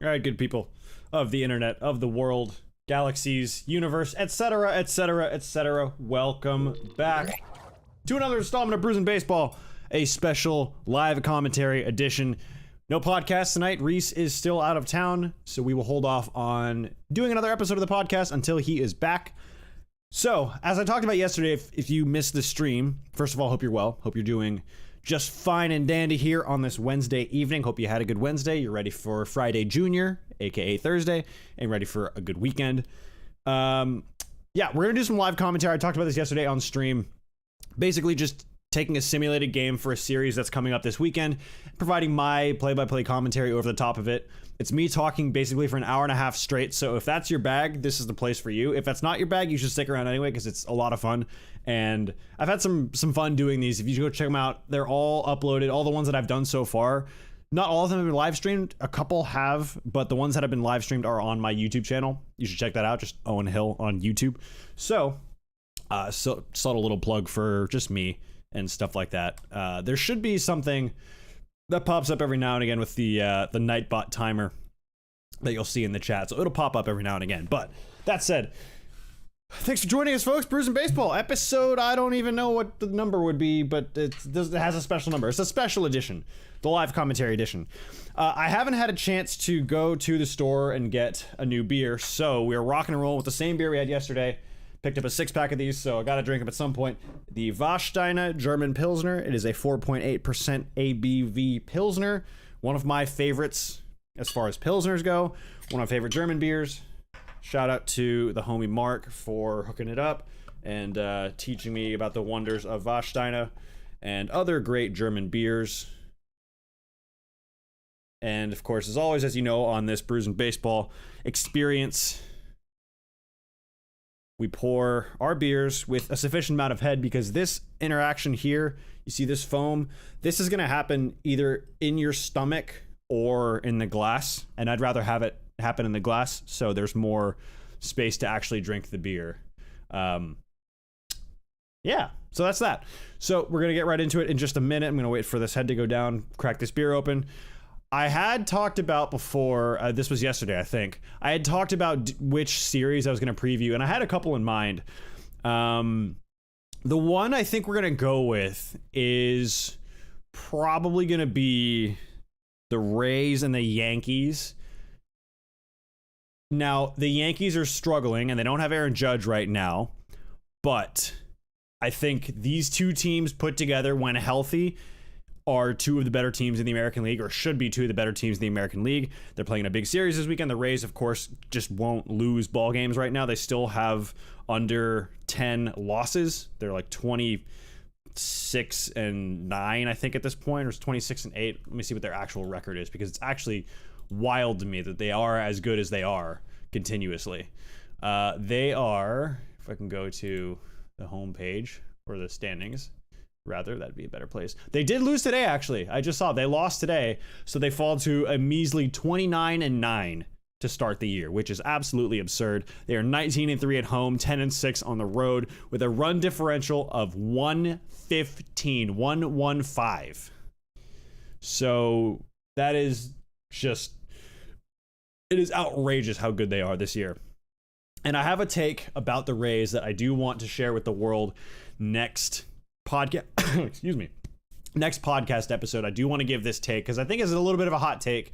All right, good people of the internet, of the world, galaxies, universe, etc., etc., etc. Welcome back to another installment of Brews and Baseball, a special live commentary edition. No podcast tonight. Rhys is still out of town, so we will hold off on doing another episode of the podcast until he is back. So, as I talked about yesterday, if you missed the stream, first of all, hope you're well. Hope you're doing just fine and dandy here on this Wednesday evening. Hope you had a good Wednesday. You're ready for Friday Junior, aka Thursday, and ready for a good weekend. Yeah, we're gonna do some live commentary. I talked about this yesterday on stream. Basically, just taking a simulated game for a series that's coming up this weekend, providing my play-by-play commentary over the top of it. It's me talking basically for an hour and a half straight, so if that's your bag, this is the place for you. If that's not your bag, you should stick around anyway, because it's a lot of fun, and I've had some fun doing these. If you go check them out, they're all uploaded, all the ones that I've done so far. Not all of them have been live streamed, a couple have, but the ones that have been live streamed are on my YouTube channel. You should check that out, just Owen Hill on YouTube. So subtle little plug for just me and stuff like that. There should be something that pops up every now and again with the Nightbot timer that you'll see in the chat. So it'll pop up every now and again. But that said, thanks for joining us, folks. Brews and Baseball episode. I don't even know what the number would be, but it has a special number. It's a special edition, the live commentary edition. I haven't had a chance to go to the store and get a new beer, so we're rocking and rolling with the same beer we had yesterday. Picked up a 6-pack of these, so I gotta drink them at some point. The Warsteiner German Pilsner. It is a 4.8% ABV Pilsner. One of my favorites as far as Pilsners go. One of my favorite German beers. Shout out to the homie Mark for hooking it up and teaching me about the wonders of Warsteiner and other great German beers. And of course, as always, as you know, on this Brews and Baseball experience, we pour our beers with a sufficient amount of head, because this interaction here, you see this foam, this is going to happen either in your stomach or in the glass, and I'd rather have it happen in the glass so there's more space to actually drink the beer. Yeah, so that's that. So we're going to get right into it in just a minute. I'm going to wait for this head to go down, crack this beer open. I had talked about before, this was yesterday, I think. I had talked about which series I was going to preview, and I had a couple in mind. The one I think we're going to go with is probably going to be the Rays and the Yankees. Now, the Yankees are struggling, and they don't have Aaron Judge right now, but I think these two teams put together, when healthy, are two of the better teams in the American League, or should be two of the better teams in the American League. They're playing a big series this weekend. The Rays, of course, just won't lose ball games right now. They still have under 10 losses. They're like 26-9, I think, at this point, or it's 26-8. Let me see what their actual record is, because it's actually wild to me that they are as good as they are continuously. They are, if I can go to the home page, or the standings, rather, that'd be a better place. They did lose today, actually. I just saw they lost today, so they fall to a measly 29-9 to start the year, which is absolutely absurd. They are 19-3 at home, 10-6 on the road, with a run differential of 115. So that is just, it is outrageous how good they are this year. And I have a take about the Rays that I do want to share with the world next podcast. Excuse me. Next podcast episode, I do want to give this take, because I think it's a little bit of a hot take,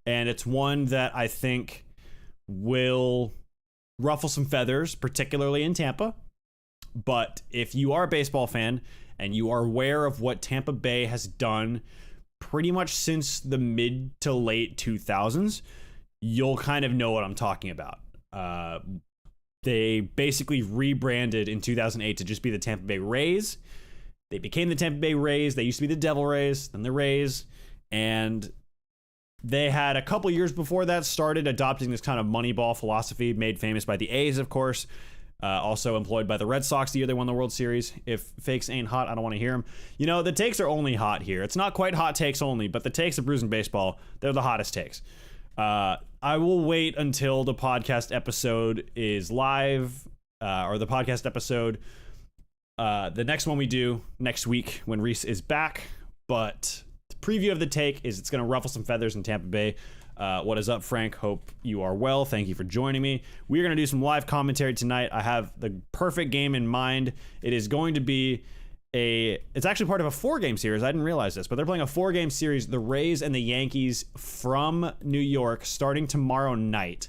and it's one that I think will ruffle some feathers, particularly in Tampa. But if you are a baseball fan and you are aware of what Tampa Bay has done pretty much since the mid to late 2000s, you'll kind of know what I'm talking about. They basically rebranded in 2008 to just be the Tampa Bay Rays. They became the Tampa Bay Rays. They used to be the Devil Rays, then the Rays, and they had a couple years before that started adopting this kind of Moneyball philosophy, made famous by the A's, of course, also employed by the Red Sox the year they won the World Series. If fakes ain't hot, I don't want to hear them. You know, the takes are only hot here. It's not quite hot takes only, but the takes of Brews and Baseball, they're the hottest takes. I will wait until the podcast episode is live, or the podcast episode, the next one we do next week when Rhys is back. But preview of the take is it's going to ruffle some feathers in Tampa Bay. What is up, Frank? Hope you are well. Thank you for joining me. We are going to do some live commentary tonight. I have the perfect game in mind. It is going to be it's actually part of a 4-game series. I didn't realize this, but they're playing a 4-game series, the Rays and the Yankees from New York, starting tomorrow night.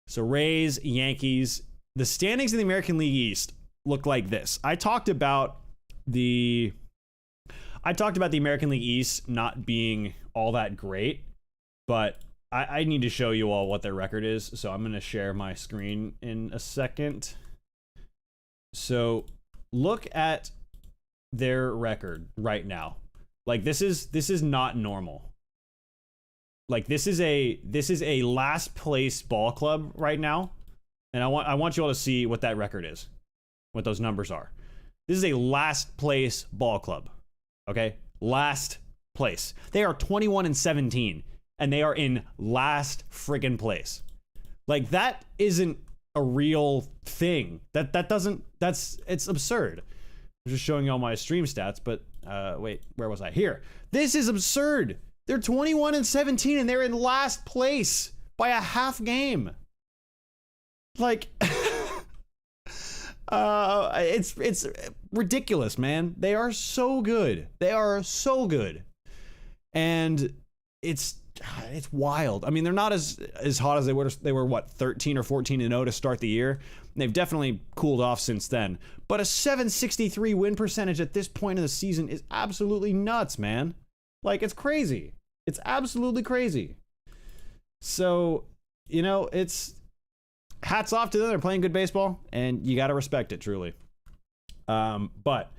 So Rays, Yankees, the standings in the American League East look like this. I talked about the American League East not being all that great, but I need to show you all what their record is. So I'm going to share my screen in a second. So look at their record right now. Like this is not normal. Like this is a last place ball club right now. And I want you all to see what that record is, what those numbers are. This is a last place ball club. Okay? Last place. They are 21-17 and they are in last friggin' place. Like that isn't a real thing. It's absurd. I'm just showing you all my stream stats, but wait, where was I? Here. This is absurd. They're 21-17 and they're in last place by a half game. Like it's ridiculous, man. They are so good. They are so good. And it's wild. I mean, they're not as hot as they were what, 13 or 14-0 to start the year. They've definitely cooled off since then. But a .763 win percentage at this point of the season is absolutely nuts, man. Like, it's crazy. It's absolutely crazy. So, you know, it's hats off to them. They're playing good baseball, and you got to respect it, truly. But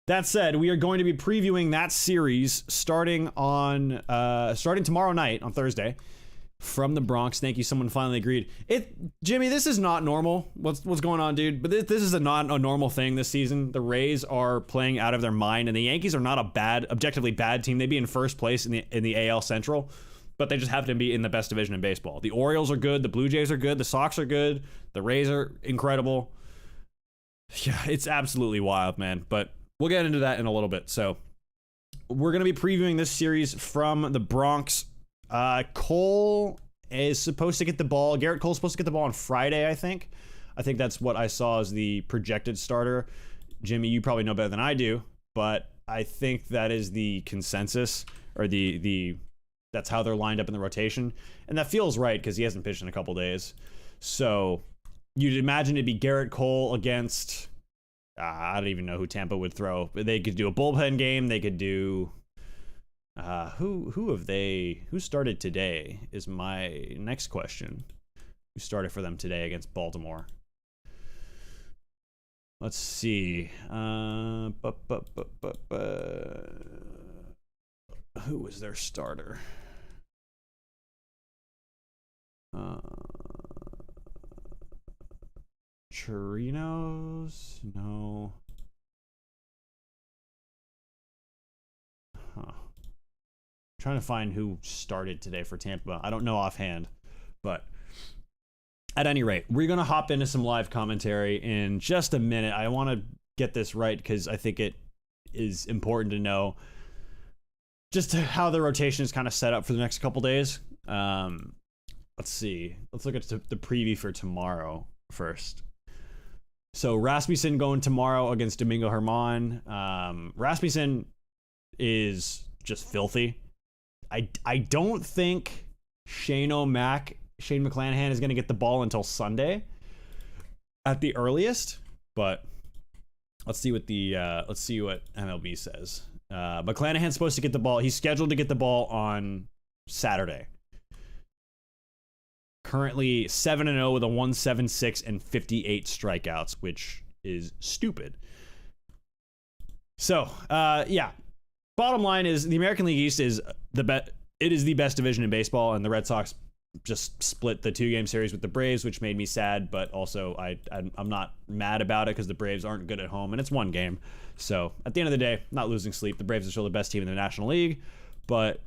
that said, we are going to be previewing that series starting tomorrow night on Thursday from the Bronx. Thank you. Someone finally agreed. Jimmy, this is not normal. What's going on, dude? But this is not a normal thing this season. The Rays are playing out of their mind, and the Yankees are not a objectively bad team. They'd be in first place in the AL Central, but they just happen to be in the best division in baseball. The Orioles are good. The Blue Jays are good. The Sox are good. The Rays are incredible. Yeah, it's absolutely wild, man. But we'll get into that in a little bit. So we're going to be previewing this series from the Bronx. Cole is supposed to get the ball. Garrett Cole's supposed to get the ball on Friday, I think. I think that's what I saw as the projected starter. Jimmy, you probably know better than I do, but I think that is the consensus, or that's how they're lined up in the rotation. And that feels right because he hasn't pitched in a couple days. So you'd imagine it'd be Garrett Cole against, I don't even know who Tampa would throw. They could do a bullpen game. They could do, who started today is my next question. Who started for them today against Baltimore? Let's see. Who was their starter? Chirinos? No. Huh. Trying to find who started today for Tampa. I don't know offhand, but at any rate, we're going to hop into some live commentary in just a minute. I want to get this right because I think it is important to know just how the rotation is kind of set up for the next couple days. Let's see. Let's look at the preview for tomorrow first. So Rasmussen going tomorrow against Domingo Germán. Rasmussen is just filthy. I don't think Shane McClanahan is going to get the ball until Sunday at the earliest, but let's see what MLB says. McClanahan's supposed to get the ball. He's scheduled to get the ball on Saturday. Currently 7-0 with a 1.76 and 58 strikeouts, which is stupid. So, yeah. Bottom line is the American League East is it is the best division in baseball, and the Red Sox just split the 2-game series with the Braves, which made me sad, but also I'm not mad about it because the Braves aren't good at home, and it's one game. So at the end of the day, not losing sleep. The Braves are still the best team in the National League, but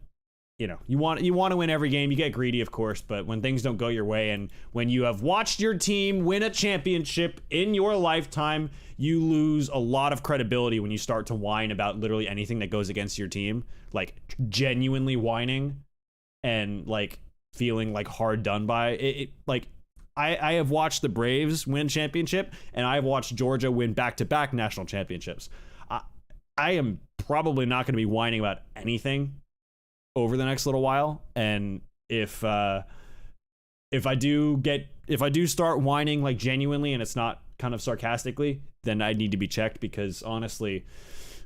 you want to win every game. You get greedy, of course, but when things don't go your way, and when you have watched your team win a championship in your lifetime, you lose a lot of credibility when you start to whine about literally anything that goes against your team, like genuinely whining and like feeling like hard done by. I have watched the Braves win championship, and I have watched Georgia win back-to-back national championships. I am probably not going to be whining about anything over the next little while, and if I do start whining like genuinely and it's not kind of sarcastically, then I need to be checked, because honestly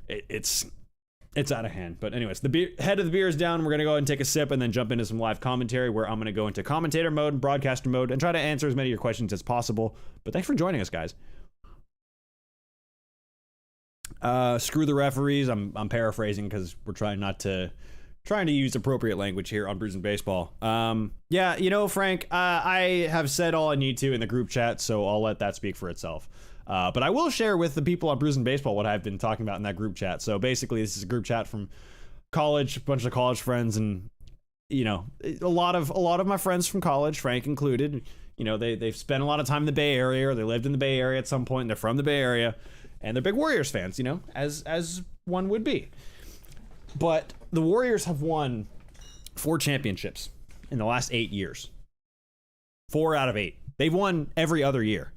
it's out of hand. But anyways, the head of the beer is down. We're gonna go ahead and take a sip and then jump into some live commentary, where I'm gonna go into commentator mode and broadcaster mode and try to answer as many of your questions as possible. But thanks for joining us, guys. Screw the referees. I'm paraphrasing because we're trying to use appropriate language here on Brews and Baseball. Yeah, Frank, I have said all I need to in the group chat, so I'll let that speak for itself. But I will share with the people on Brews and Baseball what I've been talking about in that group chat. So basically, this is a group chat from college, a bunch of college friends, and a lot of my friends from college, Frank included. They've spent a lot of time in the Bay Area, or they lived in the Bay Area at some point, and they're from the Bay Area, and they're big Warriors fans, as one would be. But the Warriors have won 4 championships in the last 8 years. 4 out of 8. They've won every other year.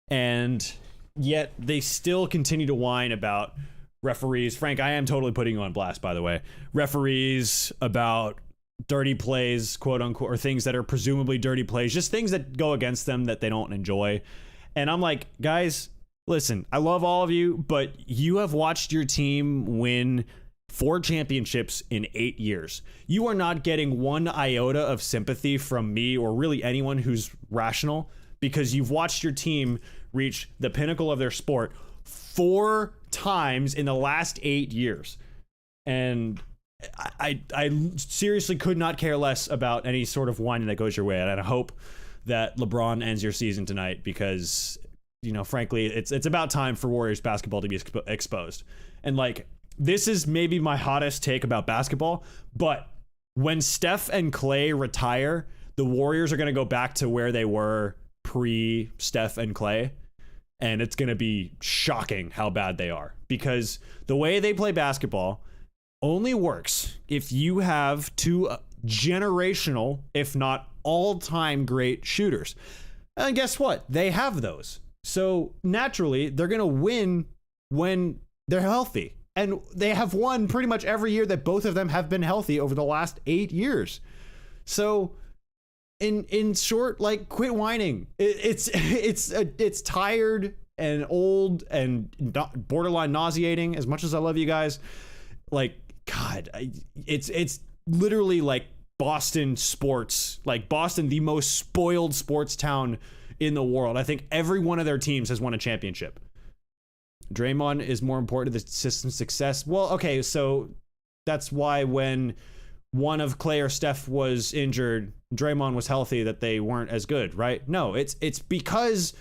And yet they still continue to whine about referees. Frank, I am totally putting you on blast, by the way. Referees, about dirty plays, quote unquote, or things that are presumably dirty plays, just things that go against them that they don't enjoy. And I'm like, guys, listen, I love all of you, but you have watched your team win 4 championships in 8 years. You are not getting one iota of sympathy from me, or really anyone who's rational, because you've watched your team reach the pinnacle of their sport 4 times in the last 8 years. And I seriously could not care less about any sort of whining that goes your way. And I hope that LeBron ends your season tonight, because, frankly, it's about time for Warriors basketball to be exposed. And this is maybe my hottest take about basketball, but when Steph and Clay retire, the Warriors are going to go back to where they were pre-Steph and Clay, and it's going to be shocking how bad they are, because the way they play basketball only works if you have 2 generational, if not all-time great shooters. And guess what? They have those. So naturally, they're going to win when they're healthy. And they have won pretty much every year that both of them have been healthy over the last 8 years. So in short, quit whining. It's tired and old and borderline nauseating. As much as I love you guys, God, it's literally like Boston sports, Boston, the most spoiled sports town in the world. I think every one of their teams has won a championship. Draymond is more important to the system's success. Well, okay, so that's why when one of Clay or Steph was injured, Draymond was healthy, that they weren't as good, right? No, it's because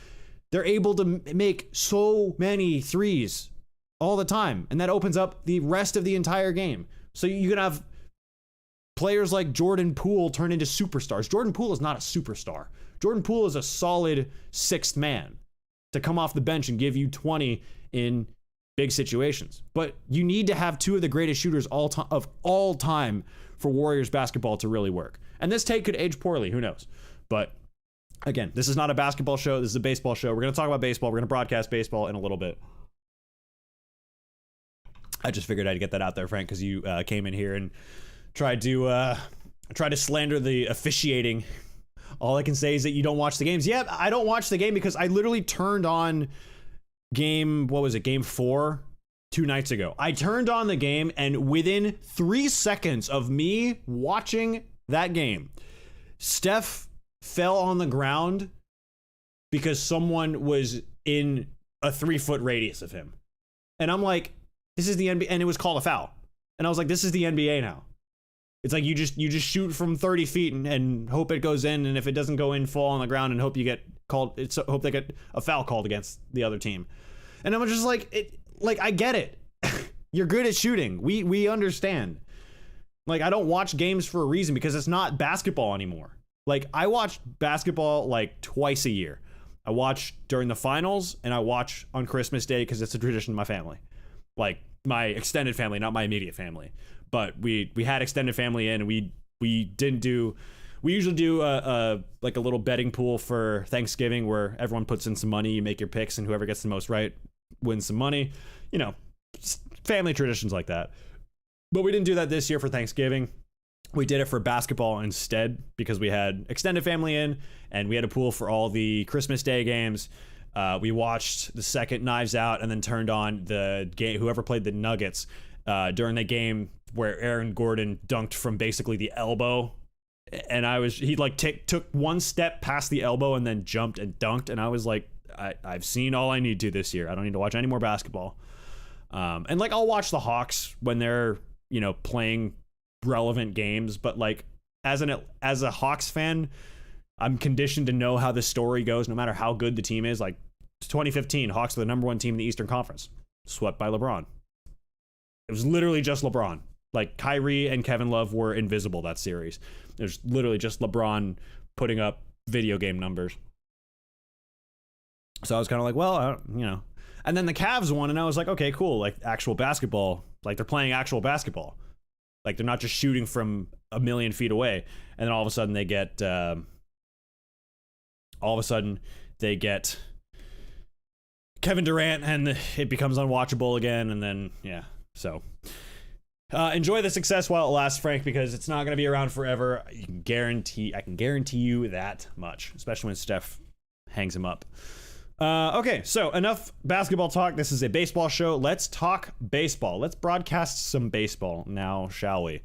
they're able to make so many threes all the time, and that opens up the rest of the entire game. So you can have players like Jordan Poole turn into superstars. Jordan Poole is not a superstar. Jordan Poole is a solid 6th man to come off the bench and give you 20 in big situations. But you need to have 2 of the greatest shooters of all time for Warriors basketball to really work. And this take could age poorly, who knows? But again, this is not a basketball show, this is a baseball show. We're going to talk about baseball, we're going to broadcast baseball in a little bit. I just figured I'd get that out there, Frank, because you came in here and tried to slander the officiating. All I can say is that you don't watch the games. Yeah, I don't watch the game because I literally turned on game 4 2 nights ago. I turned on the game, and within 3 seconds of me watching that game, Steph fell on the ground because someone was in a 3-foot radius of him. And I'm like, this is the NBA, and it was called a foul. And I was like, this is the NBA now. It's like you just shoot from 30 feet and hope it goes in, and if it doesn't go in, fall on the ground and hope you get called. Hope they get a foul called against the other team. And I'm just like, I get it. You're good at shooting. We understand. Like, I don't watch games for a reason because it's not basketball anymore. Like, I watch basketball like twice a year. I watch during the finals and I watch on Christmas Day because it's a tradition in my family. Like, my extended family, not my immediate family. But we had extended family in, and we usually do a little betting pool for Thanksgiving where everyone puts in some money, you make your picks, and whoever gets the most right wins some money. You know, family traditions like that. But we didn't do that this year for Thanksgiving. We did it for basketball instead because we had extended family in, and we had a pool for all the Christmas Day games. We watched the second Knives Out and then turned on the game, whoever played the Nuggets during the game where Aaron Gordon dunked from basically the elbow. And he took one step past the elbow and then jumped and dunked. And I was like, I've seen all I need to this year. I don't need to watch any more basketball. And like, I'll watch the Hawks when they're, playing relevant games. But like, as a Hawks fan, I'm conditioned to know how the story goes, no matter how good the team is. Like 2015, Hawks were the number one team in the Eastern Conference, swept by LeBron. It was literally just LeBron. Like, Kyrie and Kevin Love were invisible that series. There's literally just LeBron putting up video game numbers. So I was kind of like, well, And then the Cavs won, and I was like, okay, cool. Like, actual basketball. Like, they're playing actual basketball. Like, they're not just shooting from a million feet away. And then all of a sudden they get... Kevin Durant, and it becomes unwatchable again. And then, yeah. So... enjoy the success while it lasts, Frank, because it's not going to be around forever. I can guarantee you that much, especially when Steph hangs him up. Okay, so enough basketball talk. This is a baseball show. Let's talk baseball. Let's broadcast some baseball now, shall we?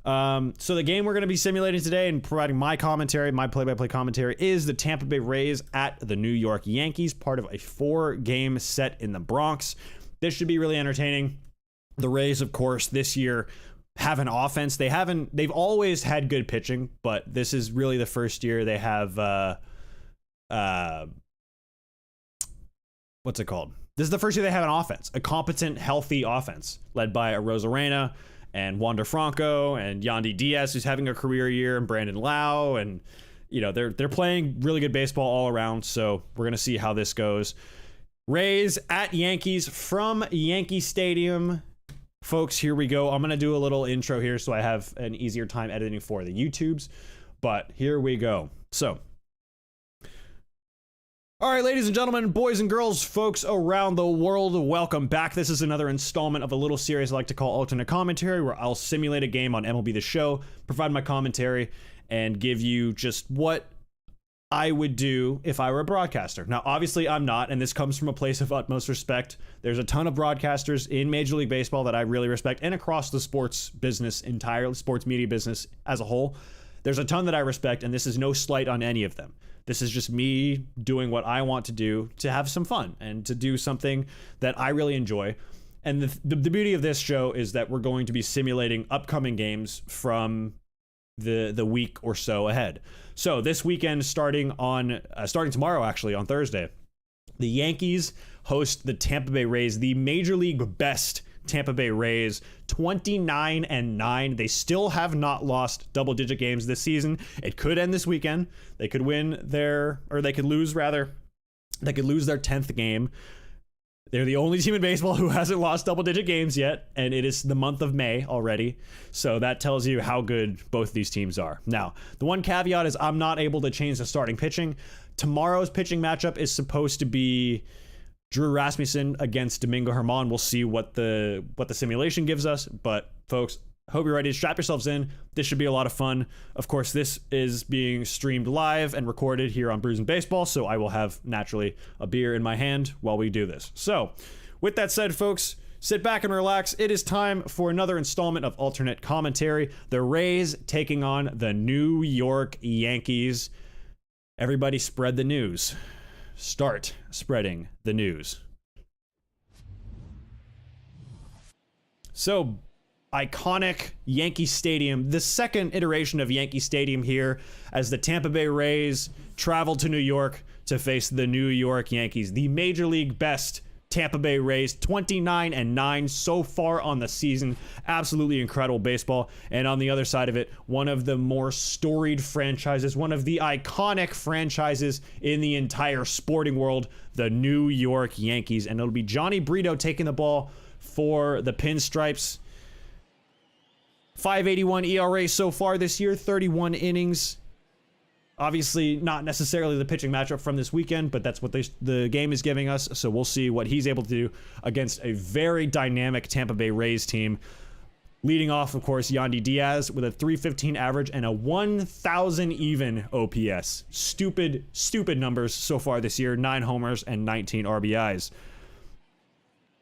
So the game we're going to be simulating today and providing my play-by-play commentary is the Tampa Bay Rays at the New York Yankees, part of a 4-game set in the Bronx. This should be really entertaining. The Rays, of course, this year have an offense. They've always had good pitching, but this is really the first year they have, what's it called? This is the first year they have an offense, a competent, healthy offense led by Arozarena and Wander Franco and Yandy Diaz, who's having a career year, and Brandon Lau. And, they're playing really good baseball all around. So we're going to see how this goes. Rays at Yankees from Yankee Stadium. Folks, here we go. I'm going to do a little intro here so I have an easier time editing for the YouTubes, but here we go. So, all right, ladies and gentlemen, boys and girls, folks around the world, welcome back. This is another installment of a little series I like to call Alternate Commentary, where I'll simulate a game on MLB The Show, provide my commentary, and give you just what I would do if I were a broadcaster. Now, obviously, I'm not, and this comes from a place of utmost respect. There's a ton of broadcasters in Major League Baseball that I really respect, and across the sports business entirely, sports media business as a whole. There's a ton that I respect, and this is no slight on any of them. This is just me doing what I want to do to have some fun and to do something that I really enjoy. And the beauty of this show is that we're going to be simulating upcoming games from the week or so ahead. So this weekend, starting tomorrow, actually on Thursday, the Yankees host the Tampa Bay Rays, the Major League best Tampa Bay Rays, 29-9. They still have not lost double-digit games this season. It could end this weekend. They could lose their 10th game. They're the only team in baseball who hasn't lost double-digit games yet, and it is the month of May already. So that tells you how good both these teams are. Now, the one caveat is I'm not able to change the starting pitching. Tomorrow's pitching matchup is supposed to be Drew Rasmussen against Domingo Germán. We'll see what the simulation gives us. But, folks, hope you're ready to strap yourselves in. This should be a lot of fun. Of course, this is being streamed live and recorded here on Brews and Baseball, so I will have, naturally, a beer in my hand while we do this. So, with that said, folks, sit back and relax. It is time for another installment of Alternate Commentary. The Rays taking on the New York Yankees. Everybody spread the news. Start spreading the news. So, iconic Yankee Stadium, the second iteration of Yankee Stadium here as the Tampa Bay Rays travel to New York to face the New York Yankees, the Major League best Tampa Bay Rays, 29-9 so far on the season. Absolutely incredible baseball. And on the other side of it, one of the more storied franchises, one of the iconic franchises in the entire sporting world, the New York Yankees. And it'll be Johnny Brito taking the ball for the Pinstripes. 5.81 ERA so far this year, 31 innings. Obviously, not necessarily the pitching matchup from this weekend, but that's what the game is giving us. So we'll see what he's able to do against a very dynamic Tampa Bay Rays team. Leading off, of course, Yandy Diaz with a .315 average and a 1,000 even OPS. Stupid numbers so far this year. 9 homers and 19 RBIs.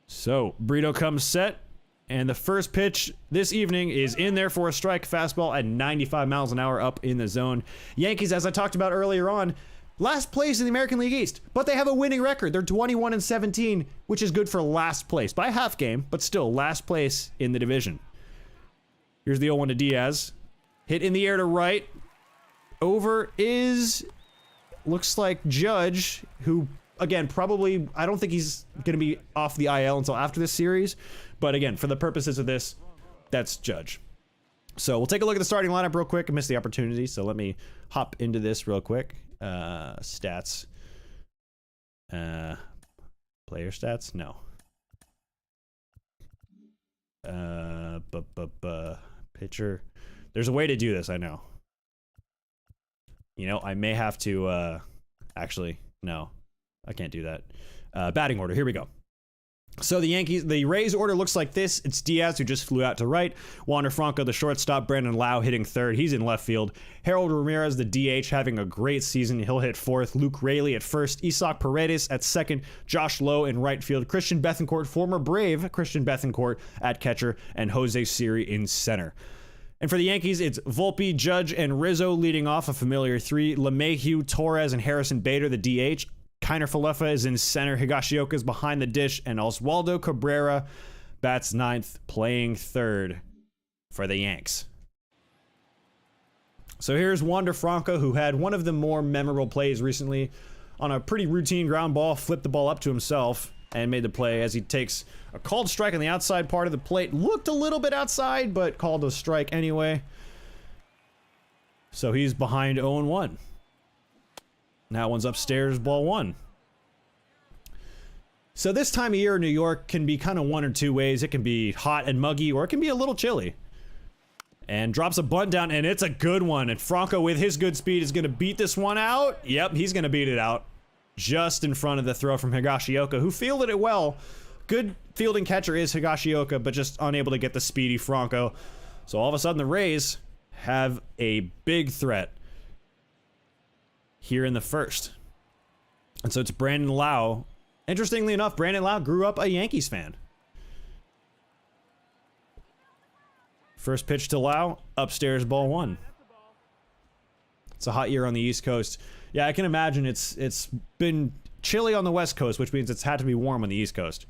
So Brito comes set. And the first pitch this evening is in there for a strike. Fastball at 95 miles an hour up in the zone. Yankees, as I talked about earlier on, last place in the American League East, but they have a winning record. They're 21-17, which is good for last place by a half game, but still last place in the division. Here's the 0-1 to Diaz. Hit in the air to right. Over is, looks like Judge, who, again, probably, I don't think he's going to be off the IL until after this series. But again, for the purposes of this, that's Judge. So we'll take a look at the starting lineup real quick. I missed the opportunity, so let me hop into this real quick. Stats. Player stats? No. Pitcher. There's a way to do this, I know. You know, I may have to, actually, no. I can't do that. Batting order, here we go. So the Rays order looks like this. It's Diaz, who just flew out to right. Wander Franco, the shortstop. Brandon Lau hitting third. He's in left field. Harold Ramirez, the DH, having a great season. He'll hit fourth. Luke Raley at first. Isak Paredes at second. Josh Lowe in right field. Christian Bethancourt, former Brave Christian Bethancourt at catcher. And Jose Siri in center. And for the Yankees, it's Volpe, Judge, and Rizzo leading off a familiar three. LeMahieu, Torres, and Harrison Bader, the DH. Kiner Falefa is in center, Higashioka is behind the dish, and Oswaldo Cabrera bats ninth, playing third for the Yanks. So here's Wander Franco, who had one of the more memorable plays recently on a pretty routine ground ball, flipped the ball up to himself, and made the play as he takes a called strike on the outside part of the plate. Looked a little bit outside, but called a strike anyway. So he's behind 0-1. That one's upstairs, ball one. So this time of year in New York can be kind of one or two ways. It can be hot and muggy, or it can be a little chilly. And drops a bunt down, and it's a good one. And Franco, with his good speed, is going to beat this one out. Yep, he's going to beat it out. Just in front of the throw from Higashioka, who fielded it well. Good fielding catcher is Higashioka, but just unable to get the speedy Franco. So all of a sudden, the Rays have a big threat here in the first. And so it's Brandon Lau. Interestingly enough, Brandon Lau grew up a Yankees fan. First pitch to Lau, upstairs, ball one. It's a hot year on the East Coast. Yeah, I can imagine it's been chilly on the West Coast, which means it's had to be warm on the East Coast.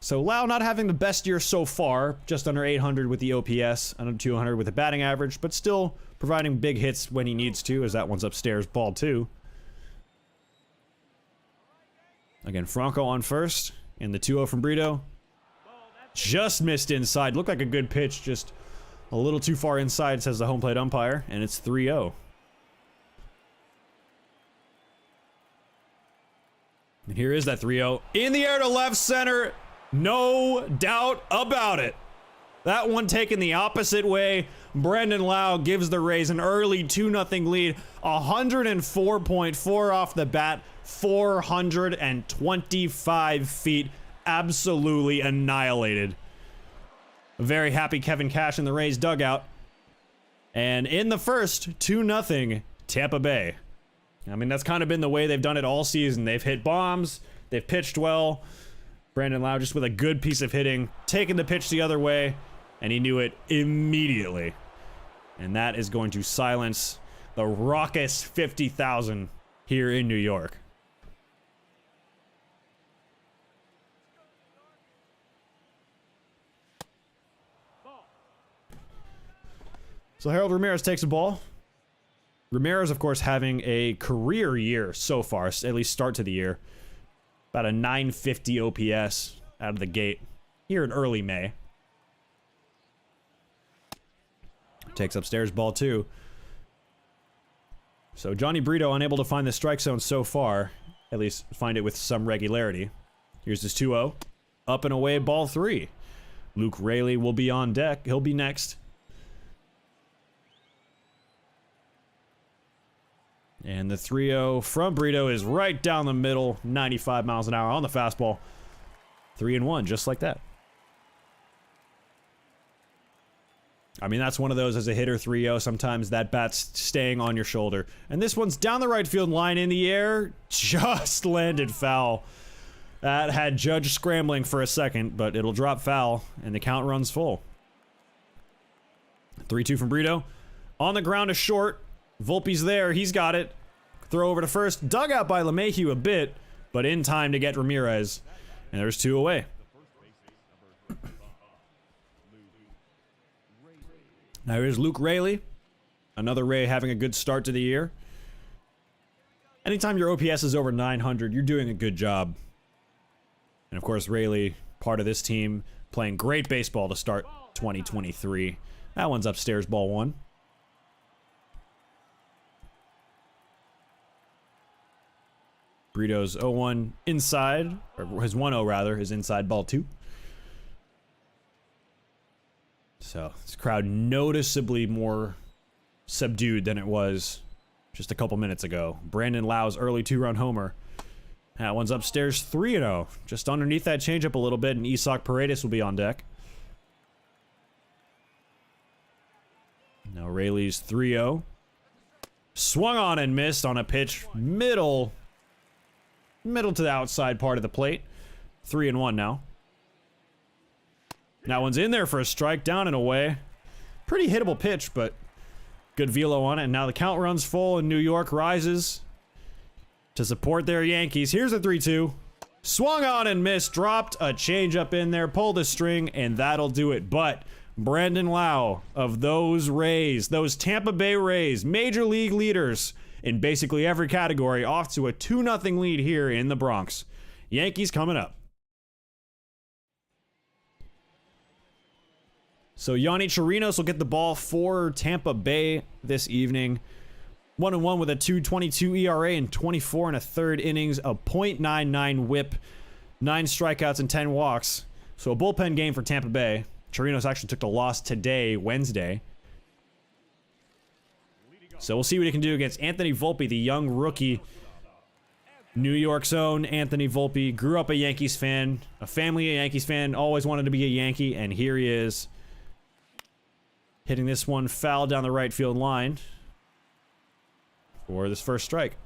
So Lau not having the best year so far, just under 800 with the OPS, under 200 with the batting average, but still providing big hits when he needs to, as that one's upstairs, ball two. Again, Franco on first, and the 2-0 from Brito. Just missed inside. Looked like a good pitch, just a little too far inside, says the home plate umpire, and it's 3-0. And here is that 3-0. In the air to left center. No doubt about it. That one taken the opposite way. Brandon Lau gives the Rays an early 2-0 lead. 104.4 off the bat. 425 feet. Absolutely annihilated. A very happy Kevin Cash in the Rays dugout. And in the first, 2-0 Tampa Bay. I mean, that's kind of been the way they've done it all season. They've hit bombs. They've pitched well. Brandon Lau just with a good piece of hitting, taking the pitch the other way, and he knew it immediately. And that is going to silence the raucous 50,000 here in New York. So Harold Ramirez takes a ball. Ramirez, of course, having a career year so far, at least start to the year. About a 950 OPS out of the gate here in early May. Takes upstairs ball 2. So Johnny Brito unable to find the strike zone so far. At least find it with some regularity. Here's his 2-0. Up and away, ball 3. Luke Raley will be on deck. He'll be next. And the 3-0 from Brito is right down the middle, 95 miles an hour on the fastball. 3-1, just like that. I mean, that's one of those as a hitter, 3-0. Sometimes that bat's staying on your shoulder. And this one's down the right field line in the air. Just landed foul. That had Judge scrambling for a second, but it'll drop foul, and the count runs full. 3-2 from Brito. On the ground to short. Volpe's there. He's got it. Throw over to first. Dug out by LeMahieu a bit, but in time to get Ramirez. And there's 2 away. Now here's Luke Raley. Another Ray having a good start to the year. Anytime your OPS is over 900, you're doing a good job. And of course, Raley, part of this team, playing great baseball to start 2023. That one's upstairs, ball 1. Brito's 0-1 inside, or his 1-0 rather, is inside, ball 2. So, this crowd noticeably more subdued than it was just a couple minutes ago. Brandon Lau's early 2-run homer. That one's upstairs, 3-0. Just underneath that changeup a little bit, and Isak Paredes will be on deck. Now Rayleigh's 3-0. Swung on and missed on a pitch middle to the outside part of the plate. 3-1 now. That one's in there for a strike, down and away. Pretty hittable pitch, but good velo on it. And now the count runs full, and New York rises to support their Yankees. Here's a 3-2. Swung on and missed. Dropped a changeup in there. Pulled a string, and that'll do it. But Brandon Lau of those Rays, those Tampa Bay Rays, major league leaders in basically every category, off to a 2-0 lead here in the Bronx. Yankees coming up. So Yonny Chirinos will get the ball for Tampa Bay this evening. 1-1 with a 2.22 ERA and 24 1/3 innings, a .99 whip, 9 strikeouts and 10 walks. So a bullpen game for Tampa Bay. Chirinos actually took the loss today, Wednesday. So we'll see what he can do against Anthony Volpe, the young rookie. New York's own Anthony Volpe. Grew up a Yankees fan, a family a Yankees fan, always wanted to be a Yankee, and here he is. Hitting this one foul down the right field line for this first strike.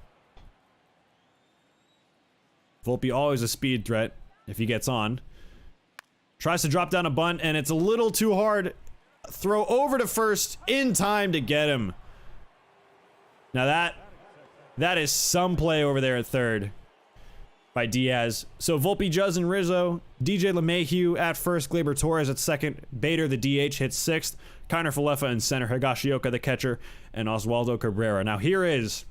Volpe always a speed threat if he gets on. Tries to drop down a bunt, and it's a little too hard. Throw over to first in time to get him. Now that is some play over there at third by Diaz. So Volpe, Juz, and Rizzo. DJ LeMahieu at first. Gleyber Torres at second. Bader, the DH, hits sixth. Kiner Falefa in center. Higashioka, the catcher. And Oswaldo Cabrera. Now here is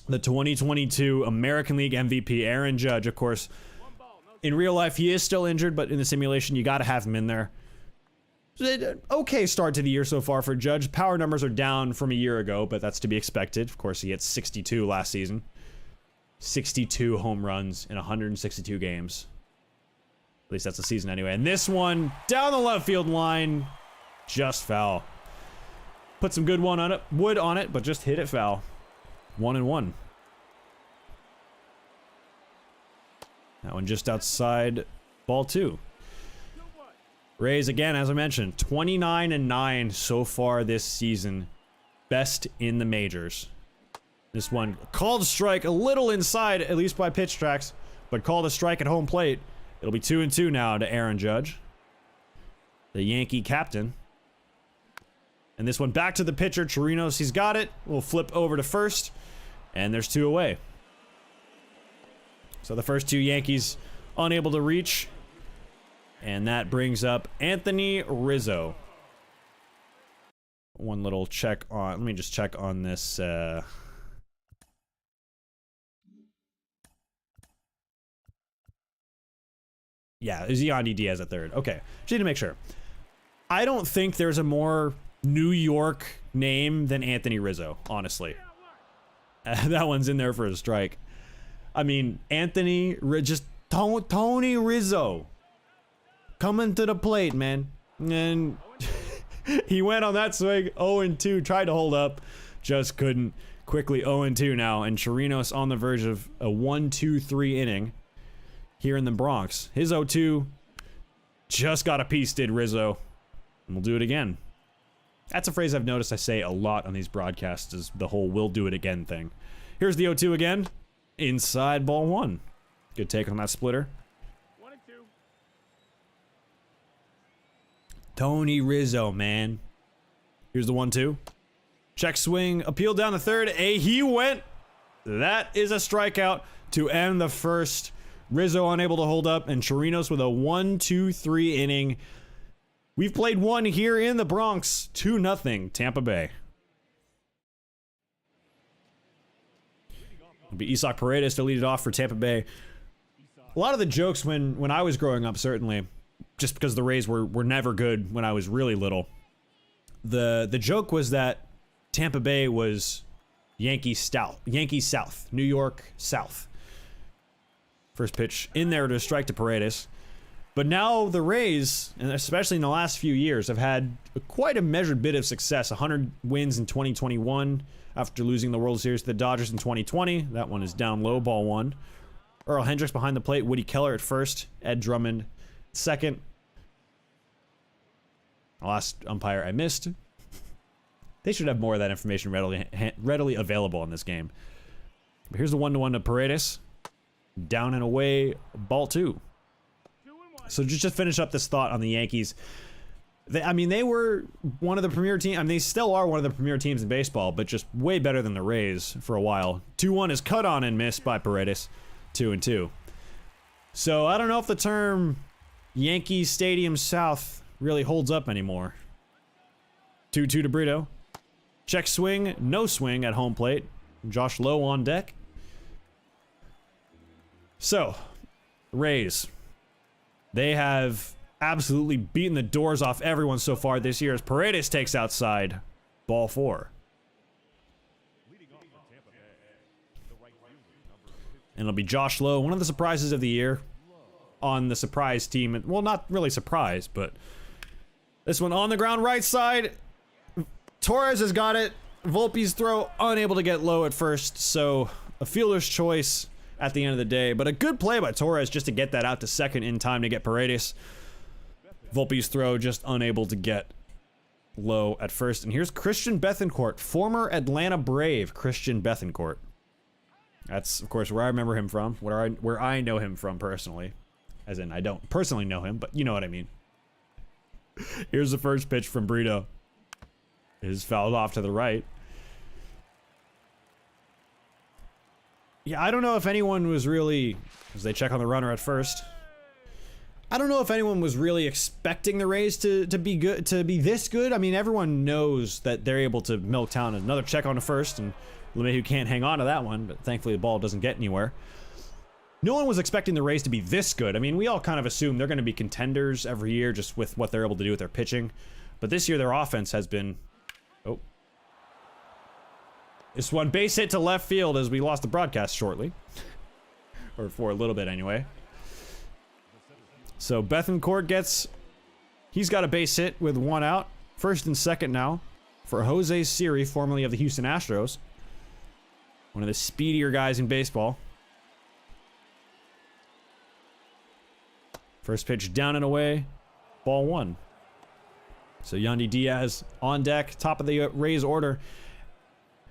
the 2022 American League MVP, Aaron Judge. Of course, in real life, he is still injured, but in the simulation, you got to have him in there. Okay start to the year so far for Judge. Power numbers are down from a year ago, but that's to be expected. Of course, he hit 62 last season. 62 home runs in 162 games. At least that's the season anyway. And this one, down the left field line, just foul. Put some good wood on it, but just hit it foul. 1-1. That one just outside ball 2. Rays, again, as I mentioned, 29-9 so far this season. Best in the majors. This one called a strike, a little inside, at least by pitch tracks, but called a strike at home plate. It'll be 2-2 now to Aaron Judge, the Yankee captain. And this one back to the pitcher, Chirinos. He's got it. We'll flip over to first, and there's 2 away. So the first 2 Yankees unable to reach. And that brings up Anthony Rizzo. One little check on... Let me just check on this... Yeah, is Yandy Diaz at third? Okay, just need to make sure. I don't think there's a more New York name than Anthony Rizzo, honestly. That one's in there for a strike. I mean, just Tony Rizzo coming to the plate, man. And he went on that swing, 0-2, tried to hold up, just couldn't. Quickly 0-2 now, and Chirinos on the verge of a 1-2-3 inning here in the Bronx. His 0-2 just got a piece, did Rizzo. And we'll do it again. That's a phrase I've noticed I say a lot on these broadcasts, is the whole "we'll do it again" thing. Here's the 0-2 again. Inside, ball 1. Good take on that splitter. 1-2. Tony Rizzo, man. Here's the 1-2. Check swing, appeal down the third. He went. That is a strikeout to end the first. Rizzo unable to hold up, and Chirinos with a 1-2-3 inning. We've played one here in the Bronx. 2-0 Tampa Bay. It'll be Isaac Paredes to lead it off for Tampa Bay. A lot of the jokes when I was growing up, certainly, just because the Rays were never good when I was really little. The joke was that Tampa Bay was Yankee South, New York South. First pitch in there to strike to Paredes. But now the Rays, and especially in the last few years, have had quite a measured bit of success. 100 wins in 2021 after losing the World Series to the Dodgers in 2020. That one is down low, ball 1. Earl Hendricks behind the plate, Woody Keller at first, Ed Drummond second. The last umpire I missed. They should have more of that information readily available in this game. But here's the 1-1 to Paredes. Down and away, ball 2. So just to finish up this thought on the Yankees. They were one of the premier teams. I mean, they still are one of the premier teams in baseball, but just way better than the Rays for a while. 2-1 is cut on and missed by Paredes. 2-2. So I don't know if the term Yankee Stadium South really holds up anymore. 2-2 to Brito. Check swing, no swing at home plate. Josh Lowe on deck. So, Rays. They have absolutely beaten the doors off everyone so far this year as Paredes takes outside. Ball 4. And it'll be Josh Lowe, one of the surprises of the year on the surprise team. Well, not really surprise, but this one on the ground right side. Torres has got it. Volpe's throw unable to get low at first, so a fielder's choice at the end of the day. But a good play by Torres just to get that out to second in time to get Paredes. Volpe's throw just unable to get low at first. And here's Christian Bethancourt, former Atlanta Brave Christian Bethancourt. That's, of course, where I remember him from, where I know him from personally. As in, I don't personally know him, but you know what I mean. Here's the first pitch from Brito. It is fouled off to the right. Yeah, I don't know if anyone was really, as they check on the runner at first. I don't know if anyone was really expecting the Rays to be good, to be this good. I mean, everyone knows that they're able to milk town. Another check on the first, and LeMahieu can't hang on to that one, but thankfully the ball doesn't get anywhere. No one was expecting the Rays to be this good. I mean, we all kind of assume they're going to be contenders every year just with what they're able to do with their pitching. But this year their offense has been... Oh. This one base hit to left field as we lost the broadcast shortly. Or for a little bit anyway. So Bethancourt gets... He's got a base hit with one out. First and second now for Jose Siri, formerly of the Houston Astros. One of the speedier guys in baseball. First pitch down and away. Ball 1. So Yandy Diaz on deck, top of the Rays order.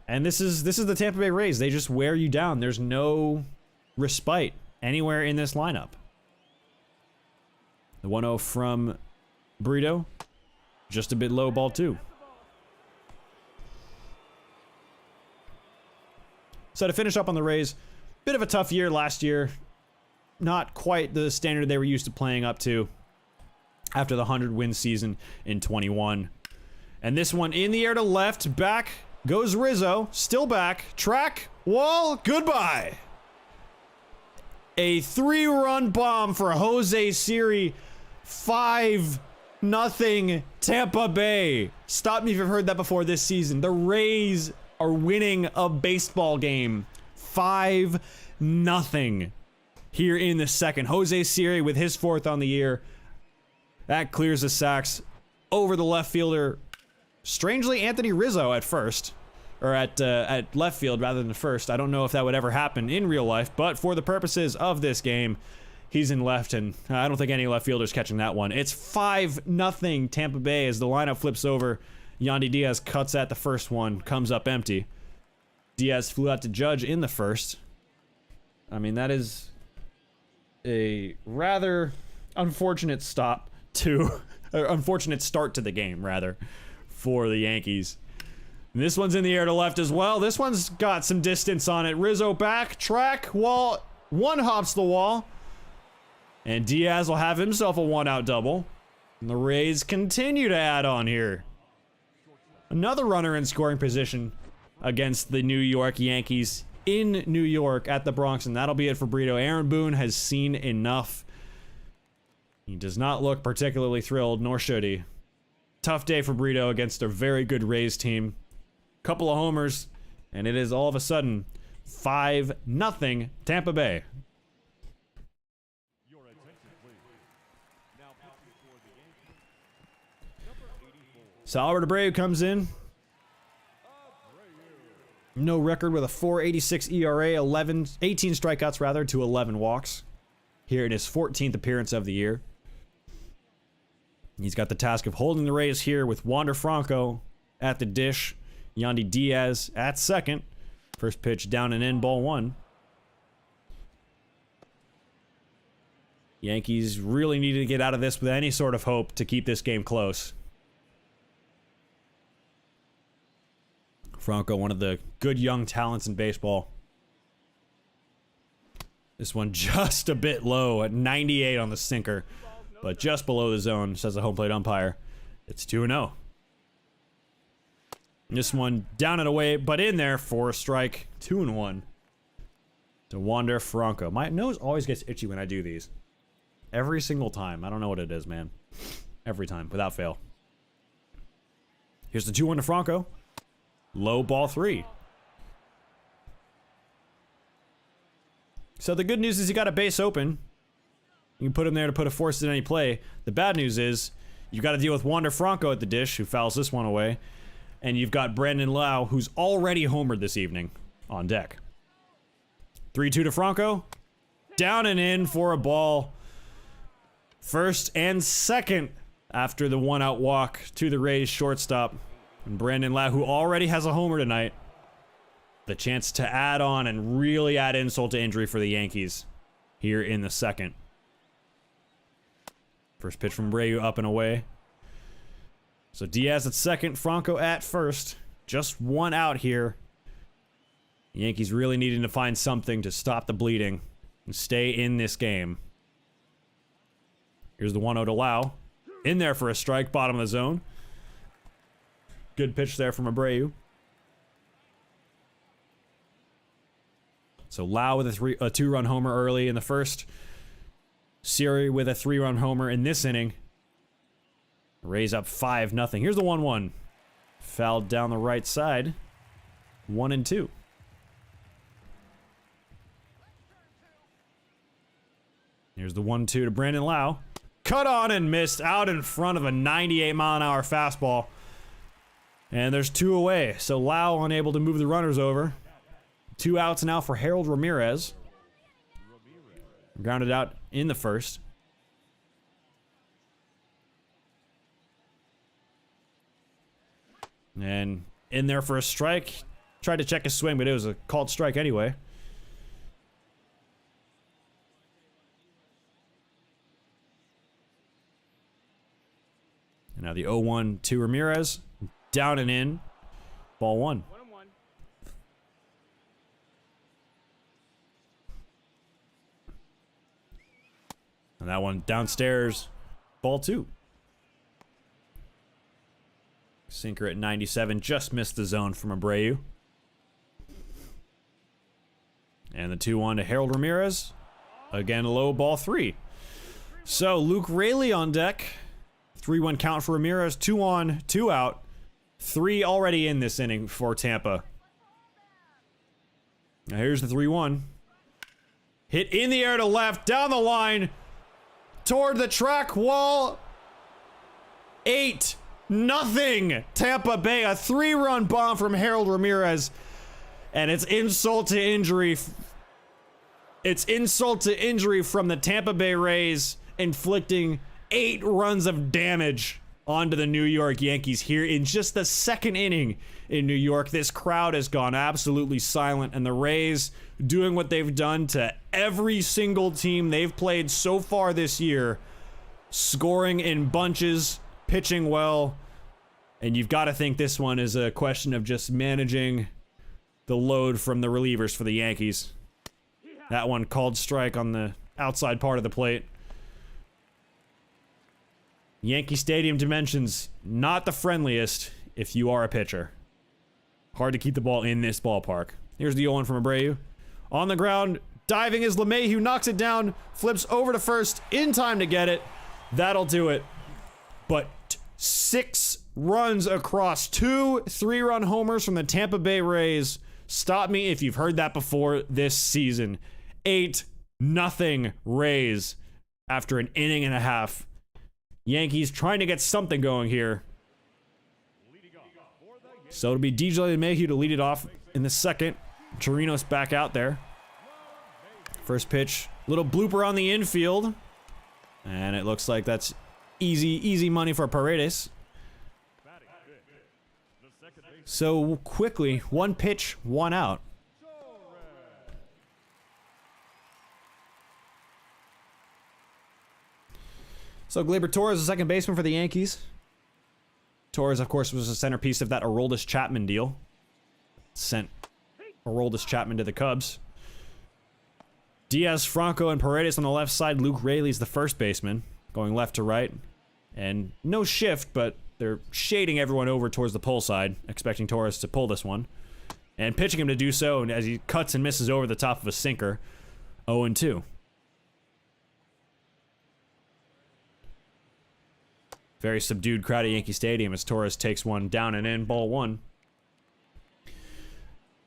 And this is the Tampa Bay Rays. They just wear you down. There's no respite anywhere in this lineup. The 1-0 from Brito. Just a bit low, ball 2. So to finish up on the Rays, bit of a tough year last year. Not quite the standard they were used to playing up to after the 100-win season in 21. And this one in the air to left. Back goes Rizzo. Still back. Track. Wall. Goodbye. A 3-run bomb for Jose Siri. 5-0 Tampa Bay. Stop me if you've heard that before this season. The Rays are winning a baseball game. 5-0 here in the second. Jose Siri with his 4th on the year. That clears the sacks over the left fielder. Strangely, Anthony Rizzo at first. Or at left field rather than first. I don't know if that would ever happen in real life, but for the purposes of this game, he's in left, and I don't think any left fielder's catching that one. It's 5-0 Tampa Bay as the lineup flips over. Yandy Diaz cuts at the first one, comes up empty. Diaz flew out to Judge in the first. I mean, that is a rather unfortunate stop to, or unfortunate start to the game, rather, for the Yankees. This one's in the air to left as well. This one's got some distance on it. Rizzo back, track, wall, one hops the wall. And Diaz will have himself a 1-out double. And the Rays continue to add on here. Another runner in scoring position against the New York Yankees in New York at the Bronx. And that'll be it for Brito. Aaron Boone has seen enough. He does not look particularly thrilled, nor should he. Tough day for Brito against a very good Rays team. Couple of homers, and it is all of a sudden 5-0 Tampa Bay. So Albert Abreu comes in. No record with a 4.86 ERA, 18 strikeouts rather to 11 walks. Here in his 14th appearance of the year. He's got the task of holding the Rays here with Wander Franco at the dish. Yandy Diaz at second. First pitch down and in, ball 1. Yankees really needed to get out of this with any sort of hope to keep this game close. Franco, one of the good young talents in baseball. This one just a bit low at 98 on the sinker, but just below the zone, says the home plate umpire. It's 2-0. This one down and away, but in there for a strike. 2-1 to Wander Franco. My nose always gets itchy when I do these. Every single time. I don't know what it is, man. Every time, without fail. Here's the 2-1 to Franco. Low, ball 3. So the good news is you got a base open. You can put him there to put a force in any play. The bad news is you got to deal with Wander Franco at the dish, who fouls this one away. And you've got Brandon Lau, who's already homered this evening, on deck. 3-2 to Franco. Down and in for a ball. First and second after the 1-out walk to the Rays shortstop. And Brandon Lau, who already has a homer tonight. The chance to add on and really add insult to injury for the Yankees here in the second. First pitch from Abreu up and away. So Diaz at second, Franco at first. Just 1 out here. The Yankees really needing to find something to stop the bleeding and stay in this game. Here's the 1-0 to Lau. In there for a strike, bottom of the zone. Good pitch there from Abreu. So Lau with a 2-run homer early in the first. Siri with a 3-run homer in this inning. Rays up 5-0. Here's the 1-1. Fouled down the right side. 1-2. Here's the 1-2 to Brandon Lau. Cut on and missed out in front of a 98-mile-an-hour fastball. And there's 2 away. So Lau unable to move the runners over. 2 outs now for Harold Ramirez. Grounded out in the first. And in there for a strike. Tried to check his swing, but it was a called strike anyway. And now the 0-1 to Ramirez. Down and in. Ball 1. And that one downstairs. Ball 2. Sinker at 97. Just missed the zone from Abreu. And the 2-1 to Harold Ramirez. Again, low, ball 3. So, Luke Raley on deck. 3-1 count for Ramirez. 2 on, 2 out. 3 already in this inning for Tampa. Now here's the 3-1. Hit in the air to left, down the line, toward the track wall. 8-0. Tampa Bay, a 3-run bomb from Harold Ramirez. And it's insult to injury. It's insult to injury from the Tampa Bay Rays, inflicting 8 runs of damage onto the New York Yankees here in just the second inning in New York. This crowd has gone absolutely silent, and the Rays doing what they've done to every single team they've played so far this year, scoring in bunches, pitching well, and you've got to think this one is a question of just managing the load from the relievers for the Yankees. That one called strike on the outside part of the plate. Yankee Stadium dimensions, not the friendliest if you are a pitcher. Hard to keep the ball in this ballpark. Here's the Owen from Abreu. On the ground, diving is LeMahieu, knocks it down, flips over to first, in time to get it. That'll do it. But 6 runs across, 2 3-run homers from the Tampa Bay Rays. Stop me if you've heard that before this season. 8-0 Rays after an inning and a half. Yankees trying to get something going here. So it'll be DJ LeMahieu to lead it off in the second. Chirinos back out there. First pitch, little blooper on the infield. And it looks like that's easy money for Paredes. So quickly, 1 pitch, 1 out. So Gleyber Torres, the second baseman for the Yankees. Torres, of course, was the centerpiece of that Aroldis Chapman deal. Sent Aroldis Chapman to the Cubs. Diaz, Franco, and Paredes on the left side. Luke Raley's the first baseman, going left to right. And no shift, but they're shading everyone over towards the pull side, expecting Torres to pull this one. And pitching him to do so, and as he cuts and misses over the top of a sinker. 0-2. Very subdued crowd at Yankee Stadium as Torres takes one down and in, ball 1.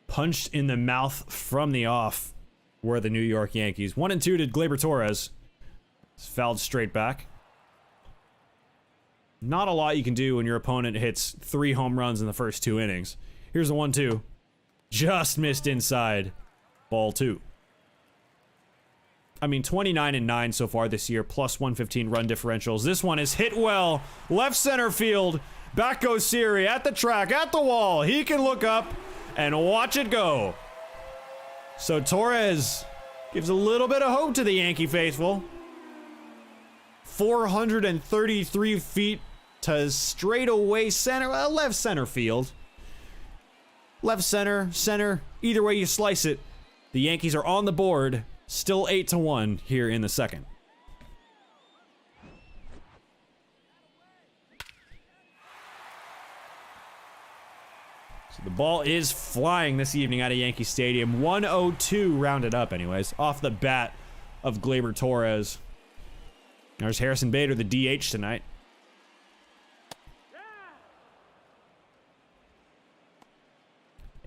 Punched in the mouth from the off were the New York Yankees. 1-2 to Gleyber Torres. It's fouled straight back. Not a lot you can do when your opponent hits 3 home runs in the first 2 innings. Here's the 1-2. Just missed inside. Ball 2. I mean, 29-9 so far this year, plus 115 run differentials. This one is hit well. Left center field. Back goes Siri at the track, at the wall. He can look up and watch it go. So Torres gives a little bit of hope to the Yankee faithful. 433 feet to straightaway center, left center field. Left center, center, either way you slice it. The Yankees are on the board. Still 8-1 here in the second. So the ball is flying this evening out of Yankee Stadium. 102 rounded up anyways, off the bat of Gleyber Torres. There's Harrison Bader, the DH tonight.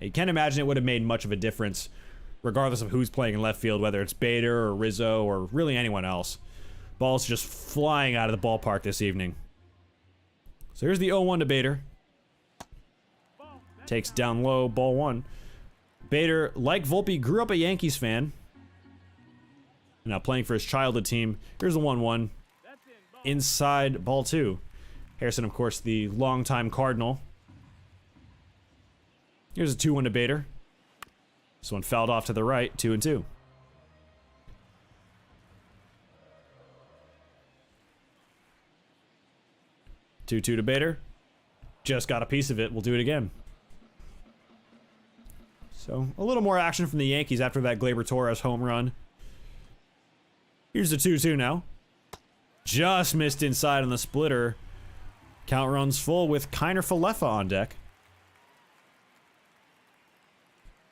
You can't imagine it would have made much of a difference regardless of who's playing in left field, whether it's Bader or Rizzo or really anyone else. Ball's just flying out of the ballpark this evening. So here's the 0-1 to Bader. Takes down low, ball 1. Bader, like Volpe, grew up a Yankees fan. Now playing for his childhood team. Here's the 1-1. Inside, ball 2. Harrison, of course, the longtime Cardinal. Here's a 2-1 to Bader. This one fouled off to the right, 2-2. To Bader. Just got a piece of it. We'll do it again. So, a little more action from the Yankees after that Gleyber Torres home run. Here's the 2-2 now. Just missed inside on the splitter. Count runs full with Kiner Falefa on deck.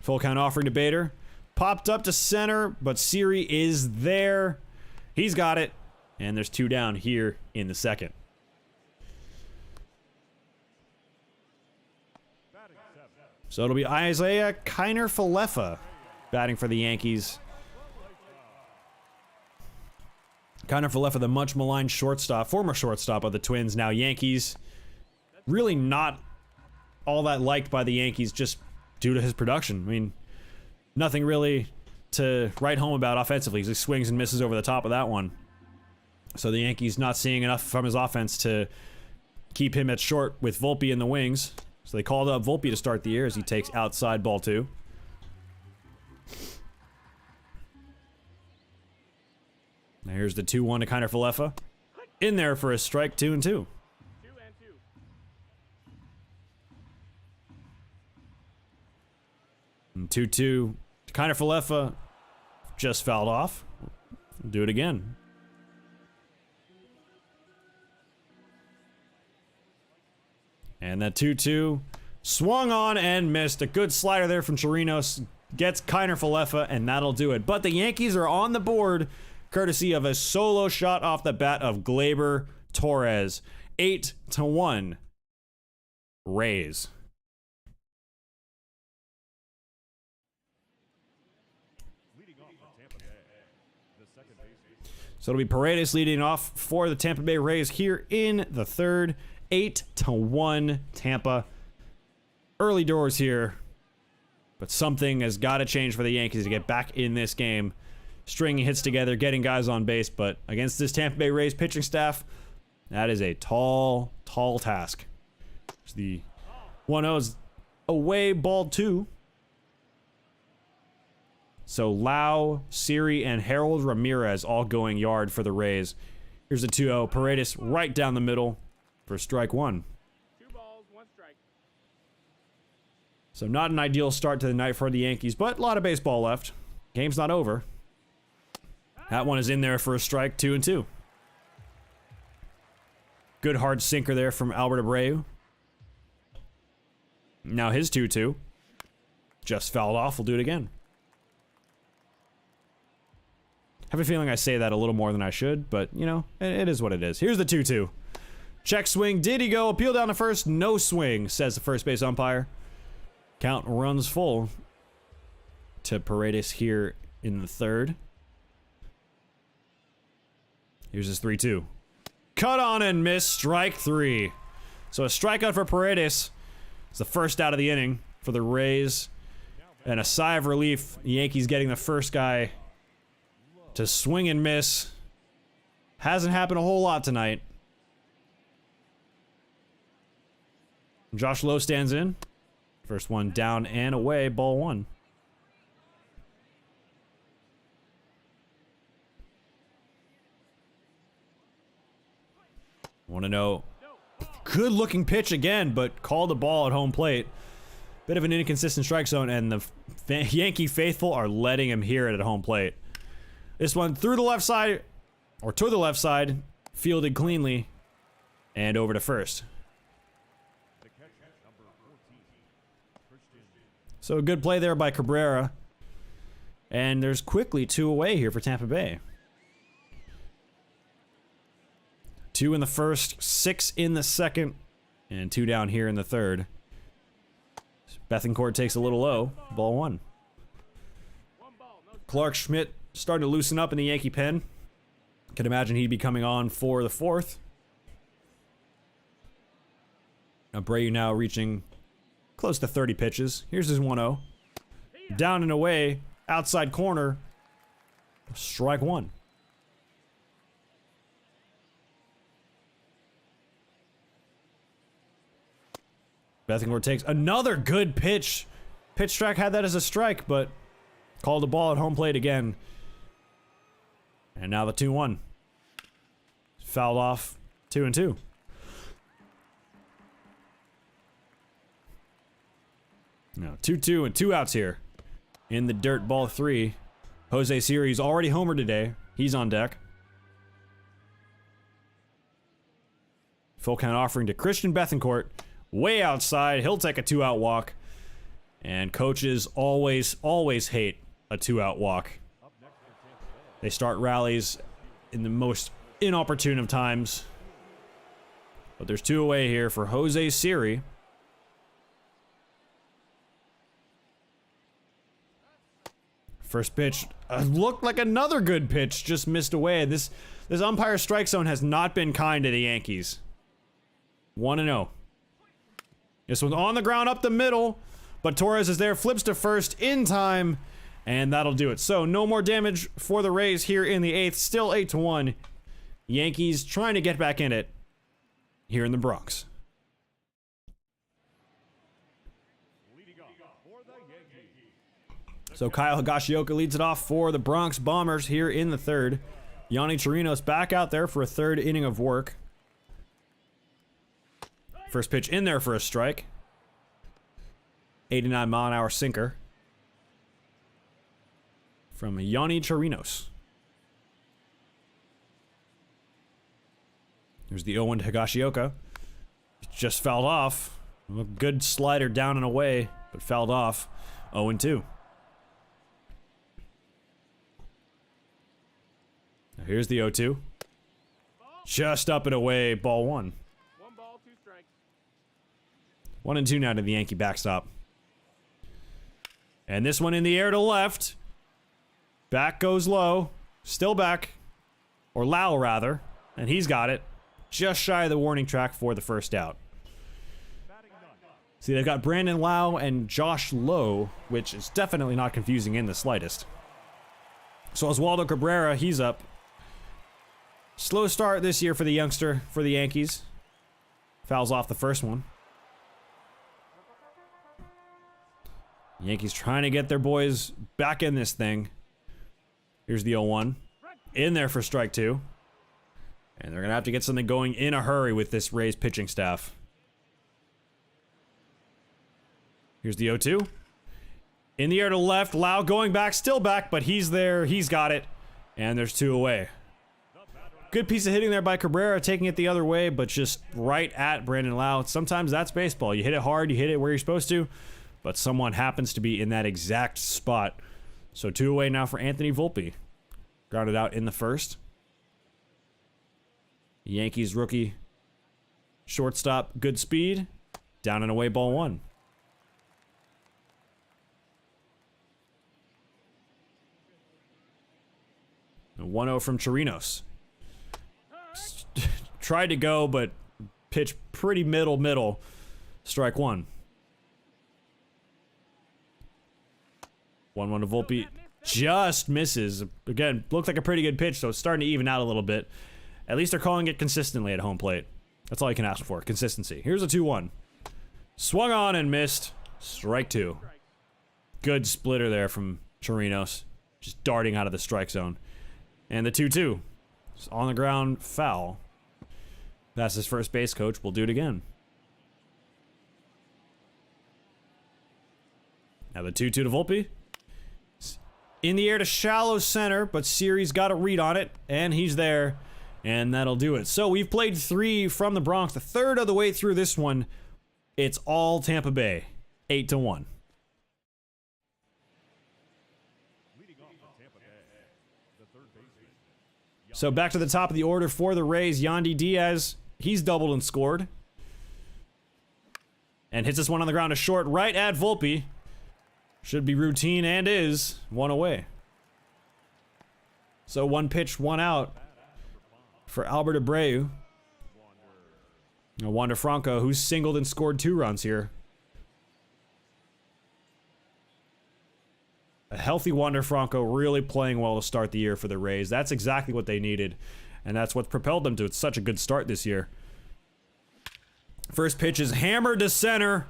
Full count offering to Bader. Popped up to center, but Siri is there. He's got it. And there's 2 down here in the second. So it'll be Isaiah Kiner-Falefa batting for the Yankees. Kiner-Falefa, the much maligned shortstop, former shortstop of the Twins, now Yankees. Really not all that liked by the Yankees just due to his production. I mean, nothing really to write home about offensively. He swings and misses over the top of that one. So the Yankees not seeing enough from his offense to keep him at short with Volpe in the wings. So they called up Volpe to start the year as he takes outside ball 2. Now here's the 2-1 to Kiner-Falefa. In there for a strike, 2-2. And 2-2 to Kiner-Falefa. Just fouled off. Do it again. And that 2-2 swung on and missed. A good slider there from Chirinos. Gets Kiner-Falefa, and that'll do it. But the Yankees are on the board, courtesy of a solo shot off the bat of Gleyber Torres. 8-1. Rays. So it'll be Paredes leading off for the Tampa Bay Rays here in the third. 8-1 Tampa. Early doors here. But something has got to change for the Yankees to get back in this game. Stringing hits together, getting guys on base. But against this Tampa Bay Rays pitching staff, that is a tall, tall task. It's the 1-0 is away, ball 2. So Lau, Siri, and Harold Ramirez all going yard for the Rays. Here's a 2-0. Paredes right down the middle for strike 1. 2 balls, 1 strike. So not an ideal start to the night for the Yankees, but a lot of baseball left. Game's not over. That one is in there for a strike, 2-2. Good hard sinker there from Albert Abreu. Now his 2-2. Just fouled off. We'll do it again. I have a feeling I say that a little more than I should, but, you know, it is what it is. Here's the 2-2. Check swing. Did he go? Appeal down to first. No swing, says the first base umpire. Count runs full to Paredes here in the third. Here's his 3-2. Cut on and miss. Strike 3. So a strikeout for Paredes. It's the first out of the inning for the Rays. And a sigh of relief. The Yankees getting the first guy to swing and miss. Hasn't happened a whole lot tonight. Josh Lowe stands in. First one down and away, ball 1. Want to know. Good looking pitch again, but called the ball at home plate. Bit of an inconsistent strike zone, and the Yankee faithful are letting him hear it at home plate. This one through the left side, or to the left side, fielded cleanly, and over to first. So a good play there by Cabrera. And there's quickly 2 away here for Tampa Bay. 2 in the first, 6 in the second, and 2 down here in the third. Bethancourt takes a little low, ball 1. Clark Schmidt starting to loosen up in the Yankee pen. Can imagine he'd be coming on for the 4th. Abreu now reaching close to 30 pitches. Here's his 1-0. Down and away, outside corner. Strike 1. Bethancourt takes another good pitch. Pitch track had that as a strike, but called the ball at home plate again. And now the 2-1. Fouled off, 2-2. Now 2-2 and 2 outs here. In the dirt, ball 3. Jose Siri's already homered today. He's on deck. Full count offering to Christian Bethancourt. Way outside. He'll take a 2-out walk. And coaches always hate a 2-out walk. They start rallies in the most inopportune of times. But there's 2 away here for Jose Siri. First pitch looked like another good pitch, just missed away. This umpire strike zone has not been kind to the Yankees. 1-0. This one's on the ground up the middle, but Torres is there, flips to first in time, and that'll do it. So no more damage for the Rays here in the 8th. Still 8-1. Yankees trying to get back in it here in the Bronx. So Kyle Higashioka leads it off for the Bronx Bombers here in the 3rd. Yonny Chirinos back out there for a 3rd inning of work. First pitch in there for a strike. 89-mile-an-hour sinker from Yonny Chirinos. Here's the Owen to Higashioka. Just fouled off. A good slider down and away, but fouled off. 0-2. Now here's the 0-2. Just up and away, ball 1. 1 ball, 2 strikes. 1-2 now to the Yankee backstop. And this one in the air to left. Back goes low. Still back. Or Lau, rather. And he's got it. Just shy of the warning track for the first out. See, they've got Brandon Lau and Josh Lowe, which is definitely not confusing in the slightest. So Oswaldo Cabrera, he's up. Slow start this year for the youngster, for the Yankees. Fouls off the first one. Yankees trying to get their boys back in this thing. Here's the 0-1. In there for strike 2. And they're going to have to get something going in a hurry with this Rays pitching staff. Here's the 0-2. In the air to left. Lau going back, still back, but he's there. He's got it. And there's 2 away. Good piece of hitting there by Cabrera, taking it the other way, but just right at Brandon Lau. Sometimes that's baseball. You hit it hard, you hit it where you're supposed to, but someone happens to be in that exact spot. So 2 away now for Anthony Volpe. Grounded out in the 1st. Yankees rookie shortstop, good speed. Down and away, ball 1. A 1-0 from Chirinos. Tried to go, but pitch pretty middle. Strike 1. 1-1 to Volpe. Just misses. Again, looked like a pretty good pitch, so it's starting to even out a little bit. At least they're calling it consistently at home plate. That's all you can ask for. Consistency. Here's a 2-1. Swung on and missed. Strike 2. Good splitter there from Chirinos. Just darting out of the strike zone. And the 2-2. On the ground, foul. That's his first base coach. We'll do it again. Now the 2-2 to Volpe. In the air to shallow center, but Siri's got a read on it, and he's there. And that'll do it. So we've played 3 from the Bronx. The 3rd of the way through this one. It's all Tampa Bay. 8-1. So back to the top of the order for the Rays. Yandy Diaz, he's doubled and scored. And hits this one on the ground to short right at Volpe. Should be routine and is. 1 away. So 1 pitch, 1 out for Albert Abreu. Wander Franco, who's singled and scored 2 runs here. A healthy Wander Franco really playing well to start the year for the Rays. That's exactly what they needed. And that's what propelled them to such a good start this year. First pitch is hammered to center.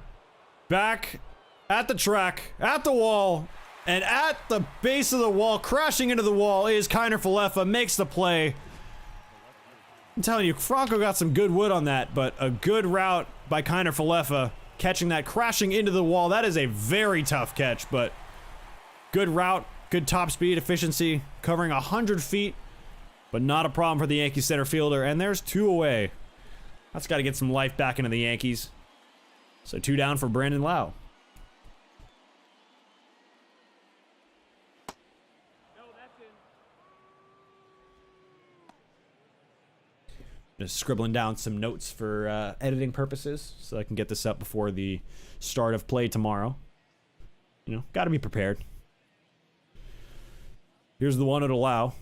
Back at the track, at the wall. And at the base of the wall, crashing into the wall, is Kiner Falefa. Makes the play. I'm telling you, Franco got some good wood on that, but a good route by Kiner Falefa. Catching that, crashing into the wall. That is a very tough catch, but good route, good top speed, efficiency, covering 100 feet, but not a problem for the Yankees center fielder. And there's 2 away. That's got to get some life back into the Yankees. So 2 down for Brandon Lau. Just scribbling down some notes for editing purposes so I can get this up before the start of play tomorrow. You know, gotta be prepared. Here's the one it'll allow.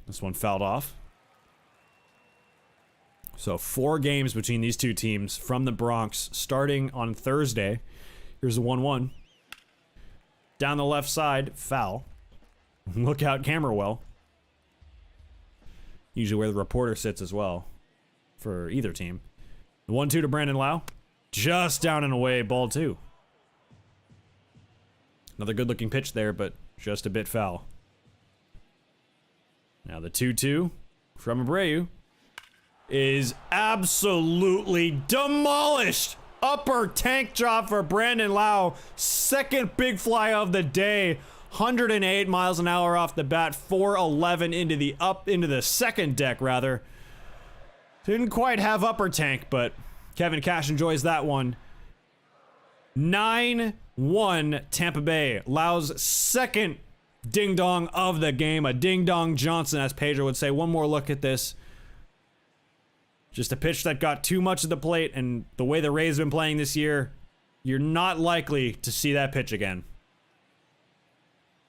This one fouled off. So 4 games between these two teams from the Bronx starting on Thursday. Here's the 1-1. Down the left side, foul. Look out, Camberwell. Usually where the reporter sits as well for either team. The 1-2 to Brandon Lau. Just down and away, ball 2. Another good looking pitch there, but just a bit foul. Now the 2-2 from Abreu is absolutely demolished. Upper tank job for Brandon Lau. Second big fly of the day. 108 miles an hour off the bat. 411 into the second deck rather. Didn't quite have upper tank, but Kevin Cash enjoys that one. 9-1 Tampa Bay. Lau's second ding dong of the game. A ding dong Johnson, as Pedro would say. One more look at this. Just a pitch that got too much of the plate, and the way the Rays have been playing this year, you're not likely to see that pitch again.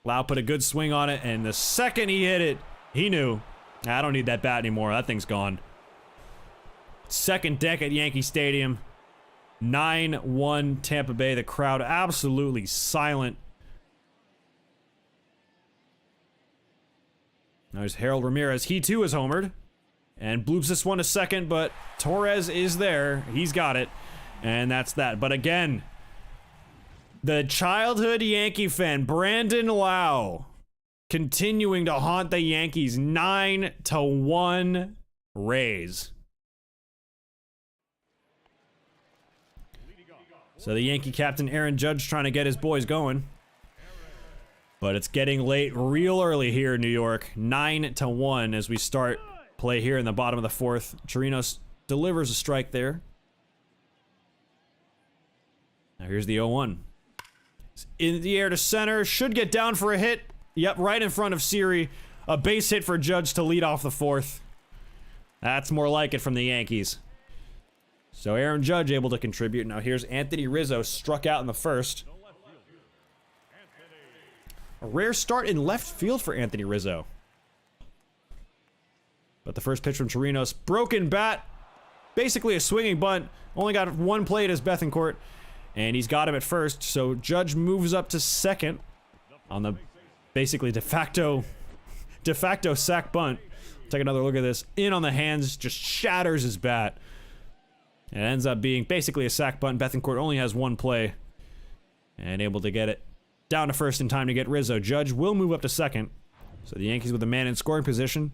Lau put a good swing on it, and the second he hit it, he knew, I don't need that bat anymore. That thing's gone. Second deck at Yankee Stadium. 9-1 Tampa Bay. The crowd absolutely silent. Now there's Harold Ramirez. He too is homered. And bloops this one to second, but Torres is there. He's got it. And that's that. But again, the childhood Yankee fan, Brandon Lau, continuing to haunt the Yankees. 9-1 Rays. So the Yankee captain, Aaron Judge, trying to get his boys going. But it's getting late real early here in New York. 9-1 as we start play here in the bottom of the 4th. Chirinos delivers a strike there. Now here's the 0-1. It's in the air to center. Should get down for a hit. Yep, right in front of Siri. A base hit for Judge to lead off the 4th. That's more like it from the Yankees. So Aaron Judge able to contribute. Now here's Anthony Rizzo, struck out in the 1st. A rare start in left field for Anthony Rizzo. But the first pitch from Chirinos, broken bat, basically a swinging bunt. Only got one plate as Bethancourt, and he's got him at first. So Judge moves up to second on the basically de facto sack bunt. Take another look at this. In on the hands, just shatters his bat. It ends up being basically a sack bunt. Bethancourt only has one play and able to get it down to first in time to get Rizzo. Judge will move up to second. So the Yankees with a man in scoring position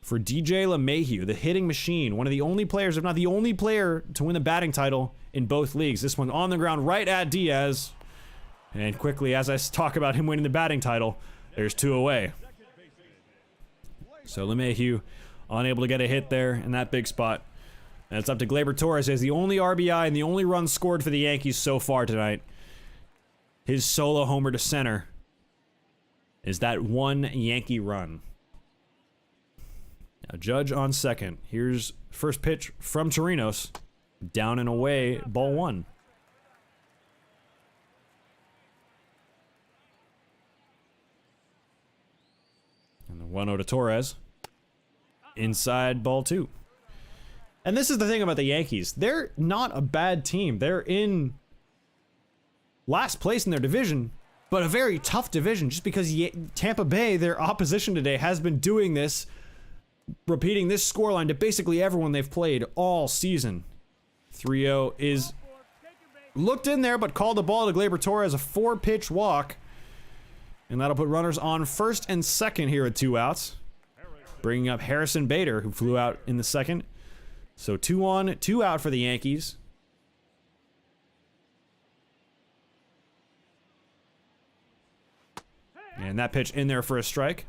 for DJ LeMahieu, the hitting machine. One of the only players, if not the only player, to win the batting title in both leagues. This one on the ground right at Diaz. And quickly, as I talk about him winning the batting title, there's 2 away. So LeMahieu unable to get a hit there in that big spot. And it's up to Gleyber Torres as the only RBI and the only run scored for the Yankees so far tonight. His solo homer to center is that one Yankee run. Now Judge on second. Here's first pitch from Chirinos. Down and away, ball 1. And the 1-0 to Torres. Inside, ball 2. And this is the thing about the Yankees. They're not a bad team. They're in last place in their division, but a very tough division just because Tampa Bay, their opposition today, has been doing this, repeating this scoreline to basically everyone they've played all season. 3-0 is looked in there, but called the ball to Gleyber Torres, a 4-pitch walk. And that'll put runners on first and second here at 2 outs. Bringing up Harrison Bader, who flew out in the second. So 2 on, 2 out for the Yankees. And that pitch in there for a strike.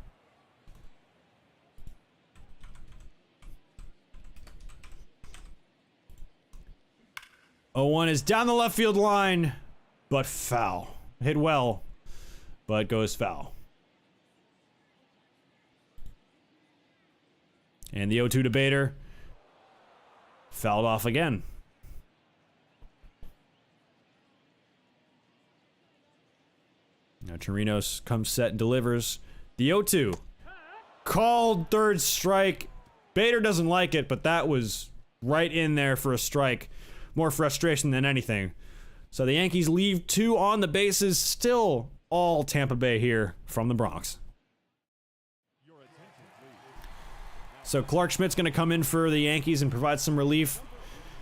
Owen is down the left field line, but foul. Hit well, but goes foul. And the 0-2 to Bader. Fouled off again. Now Chirinos comes set and delivers. The 0-2. Called third strike. Bader doesn't like it, but that was right in there for a strike. More frustration than anything. So the Yankees leave 2 on the bases. Still all Tampa Bay here from the Bronx. So Clark Schmidt's going to come in for the Yankees and provide some relief.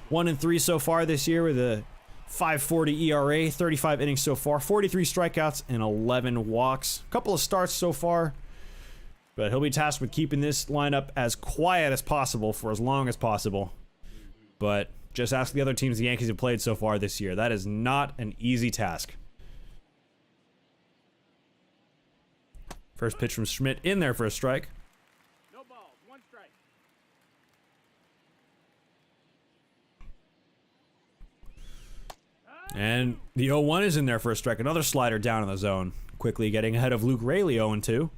1-3 so far this year with a 5.40 ERA, 35 innings so far, 43 strikeouts and 11 walks. A couple of starts so far, but he'll be tasked with keeping this lineup as quiet as possible for as long as possible. But just ask the other teams the Yankees have played so far this year. That is not an easy task. First pitch from Schmidt in there for a strike. No balls, 1 strike. And the 0-1 is in there for a strike. Another slider down in the zone. Quickly getting ahead of Luke Raley, 0-2.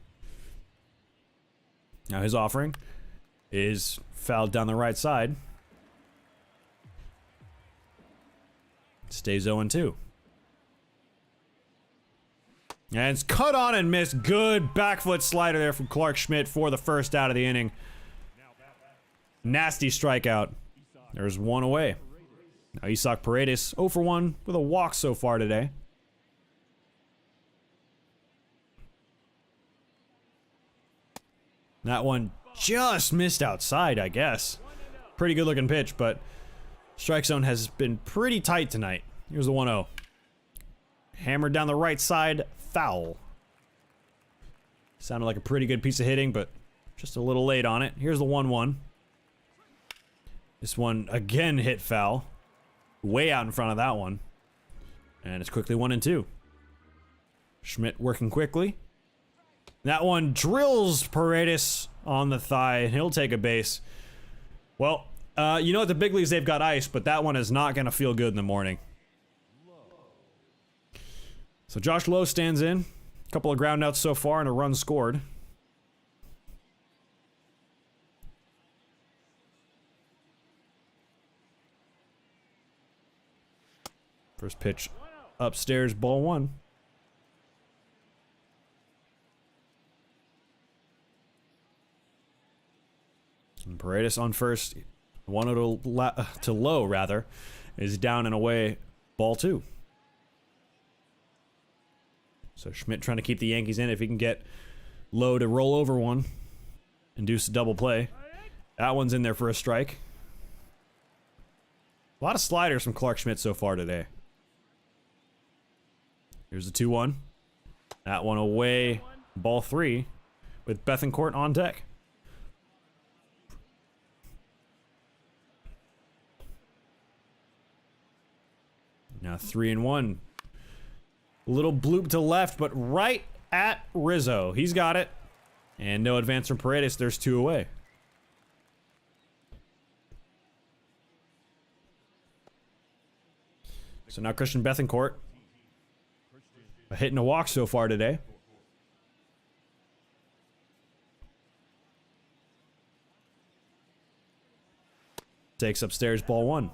Now his offering is fouled down the right side. Stays 0-2. And it's cut on and missed. Good back foot slider there from Clark Schmidt for the first out of the inning. Nasty strikeout. There's 1 away. Now Isaac Paredes 0 for 1 with a walk so far today. That one just missed outside, I guess. Pretty good looking pitch, but strike zone has been pretty tight tonight. Here's the 1-0. Hammered down the right side, foul. Sounded like a pretty good piece of hitting, but just a little late on it. Here's the 1-1. This one again hit foul. Way out in front of that one. And it's quickly 1-2. Schmidt working quickly. That one drills Paredes on the thigh, and he'll take a base. Well, you know at the big leagues they've got ice, but that one is not going to feel good in the morning. So Josh Lowe stands in. A couple of ground outs so far and a run scored. First pitch upstairs, ball 1. And Paredes on first, 1-0 to Lowe rather, is down and away, ball 2. So Schmidt trying to keep the Yankees in if he can get Lowe to roll over one, induce a double play. That one's in there for a strike. A lot of sliders from Clark Schmidt so far today. Here's the 2-1. That one away, ball 3, with Bethancourt on deck. Now 3-1. Little bloop to left, but right at Rizzo. He's got it. And no advance from Paredes. There's 2 away. So now Christian Bethancourt. A hit and a walk so far today. Takes upstairs, ball 1.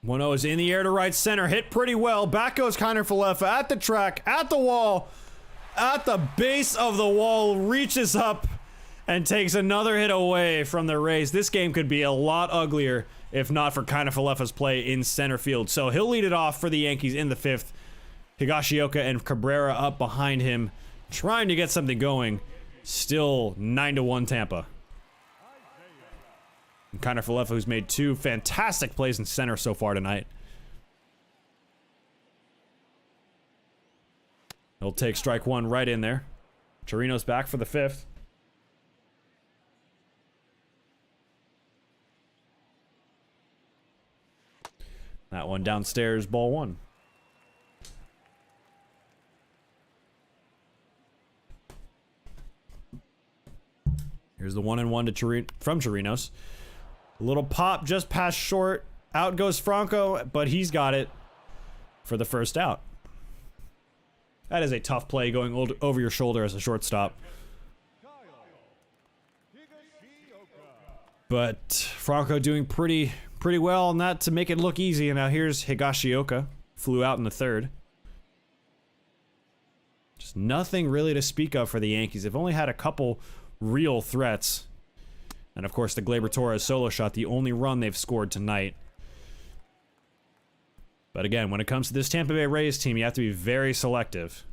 One-0 is in the air to right center. Hit pretty well. Back goes Kiner-Falefa at the track, at the wall, at the base of the wall. Reaches up and takes another hit away from the Rays. This game could be a lot uglier if not for Kiner-Falefa's play in center field. So he'll lead it off for the Yankees in the 5th. Higashioka and Cabrera up behind him, trying to get something going. Still 9-1 Tampa. And Kiner-Falefa, who's made 2 fantastic plays in center so far tonight. He'll take strike 1 right in there. Chirinos back for the 5th. That one downstairs, ball 1. Here's the 1-1 to from Chirinos. A little pop just past short Out goes Franco, but he's got it for the first out. That is a tough play going over your shoulder as a shortstop. But Franco doing pretty well on that to make it look easy. And now here's Higashioka. Flew out in the third. Just nothing really to speak of for the Yankees. They've only had a couple real threats. And of course the Gleyber Torres solo shot, the only run they've scored tonight. But again, when it comes to this Tampa Bay Rays team, you have to be very selective.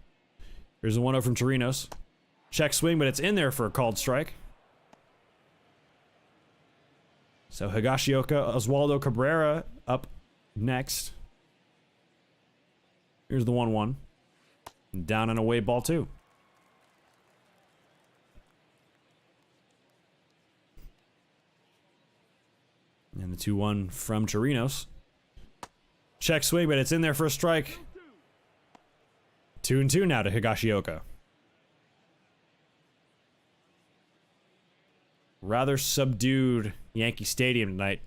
Here's a 1-0 from Chirinos. Check swing, but it's in there for a called strike. So Higashioka, Oswaldo Cabrera up next. Here's the 1-1. Down and away, ball 2. And the 2-1 from Chirinos. Check swing, but it's in there for a strike. 2-2 now to Higashioka. Rather subdued Yankee Stadium tonight.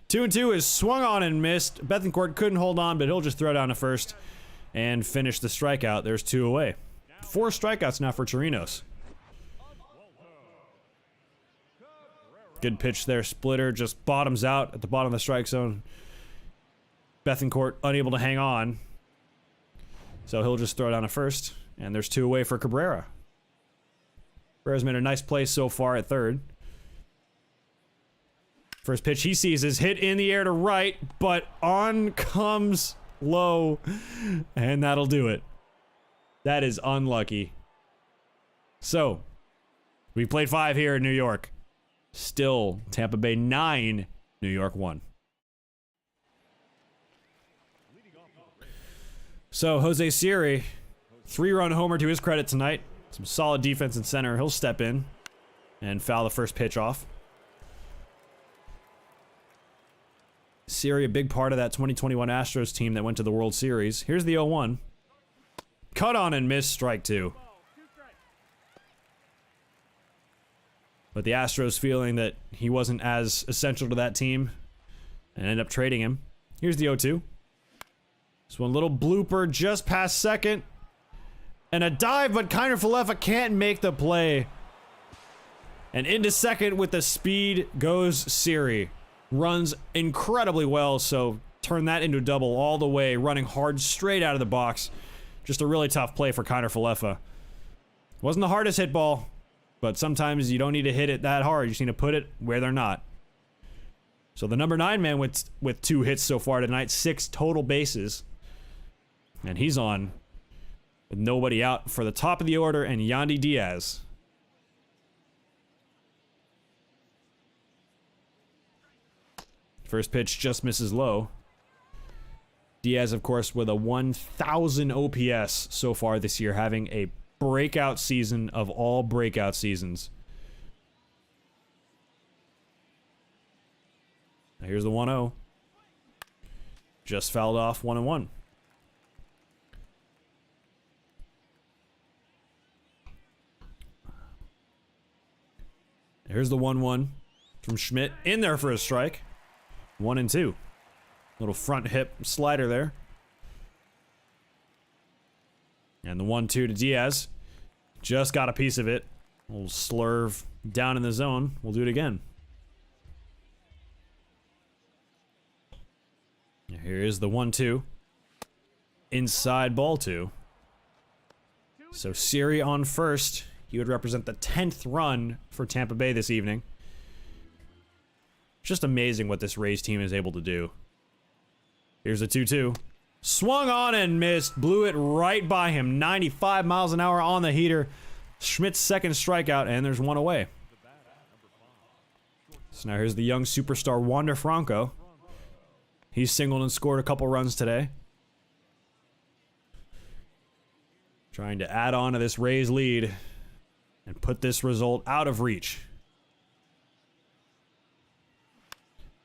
2-2 is swung on and missed. Bethancourt couldn't hold on, but he'll just throw down to first and finish the strikeout. There's 2 away. 4 strikeouts now for Chirinos. Good pitch there. Splitter just bottoms out at the bottom of the strike zone. Bethancourt unable to hang on. So he'll just throw down to first. And there's 2 away for Cabrera. Cabrera's made a nice play so far at third. First pitch he sees is hit in the air to right, but on comes low. And that'll do it. That is unlucky. So, we played 5 here in New York. Still Tampa Bay 9, New York 1. So, Jose Siri, 3-run homer to his credit tonight. Some solid defense in center. He'll step in and foul the first pitch off. Siri, a big part of that 2021 Astros team that went to the World Series. Here's the 0-1. Cut on and miss, strike 2. But the Astros feeling that he wasn't as essential to that team and ended up trading him. Here's the 0-2. This one little blooper just past second. And a dive, but Kiner Falefa can't make the play. And into second with the speed goes Siri. Runs incredibly well, so turn that into a double all the way, running hard straight out of the box. Just a really tough play for Kiner Falefa. Wasn't the hardest hit ball, but sometimes you don't need to hit it that hard. You just need to put it where they're not. So the number 9 man with 2 hits so far tonight, 6 total bases. And he's on with nobody out for the top of the order and Yandy Diaz. First pitch just misses low. Diaz, of course, with a 1,000 OPS so far this year, having a breakout season of all breakout seasons. Now here's the 1-0. Just fouled off, 1-1. Here's the 1-1 from Schmidt. In there for a strike. 1-2. Little front hip slider there. And the 1-2 to Diaz. Just got a piece of it. A little slurve down in the zone. We'll do it again. Here is the 1-2. Inside ball 2. So Siri on first. He would represent the 10th run for Tampa Bay this evening. Just amazing what this Rays team is able to do. Here's a 2-2. Swung on and missed. Blew it right by him. 95 miles an hour on the heater. Schmidt's second strikeout, and there's 1 away. So now here's the young superstar Wander Franco. He's singled and scored a couple runs today. Trying to add on to this Rays lead and put this result out of reach.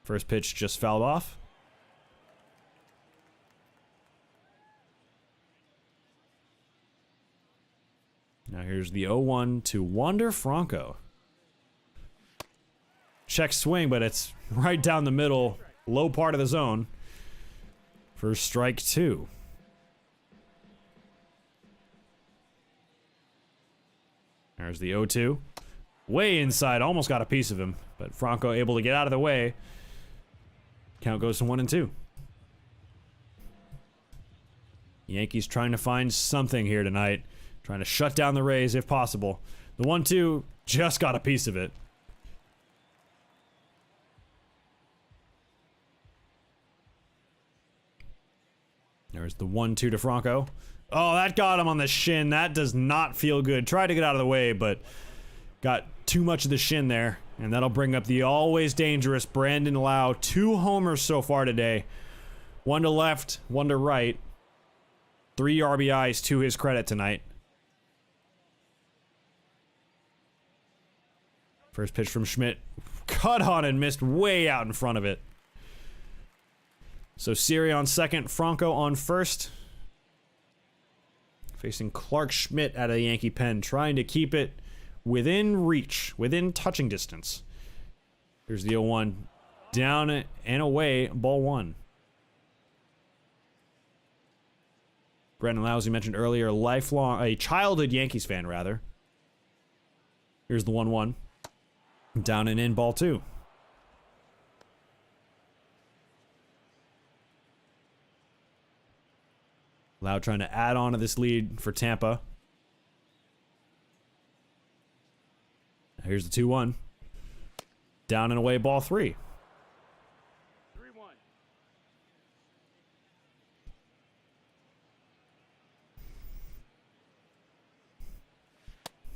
First pitch just fouled off. Now here's the 0-1 to Wander Franco. Check swing, but it's right down the middle. low part of the zone for strike 2. There's the 0-2. Way inside, almost got a piece of him, but Franco able to get out of the way. Count goes to 1-2. Yankees trying to find something here tonight. Trying to shut down the Rays if possible. The 1-2 just got a piece of it. There's the 1-2 to Franco. Oh, that got him on the shin. That does not feel good. Tried to get out of the way, but got too much of the shin there. And that'll bring up the always dangerous Brandon Lau. 2 homers so far today. 1 to left, 1 to right. 3 RBIs to his credit tonight. First pitch from Schmidt. Cut on and missed way out in front of it. So Siri on second, Franco on first. Facing Clark Schmidt out of the Yankee pen, trying to keep it within reach, within touching distance. Here's the 0-1. Down and away, ball 1. Brandon Lau, as you mentioned earlier, a childhood Yankees fan, rather. Here's the 1-1. Down and in, ball 2. Lau trying to add on to this lead for Tampa. Here's the 2-1. Down and away, ball 3.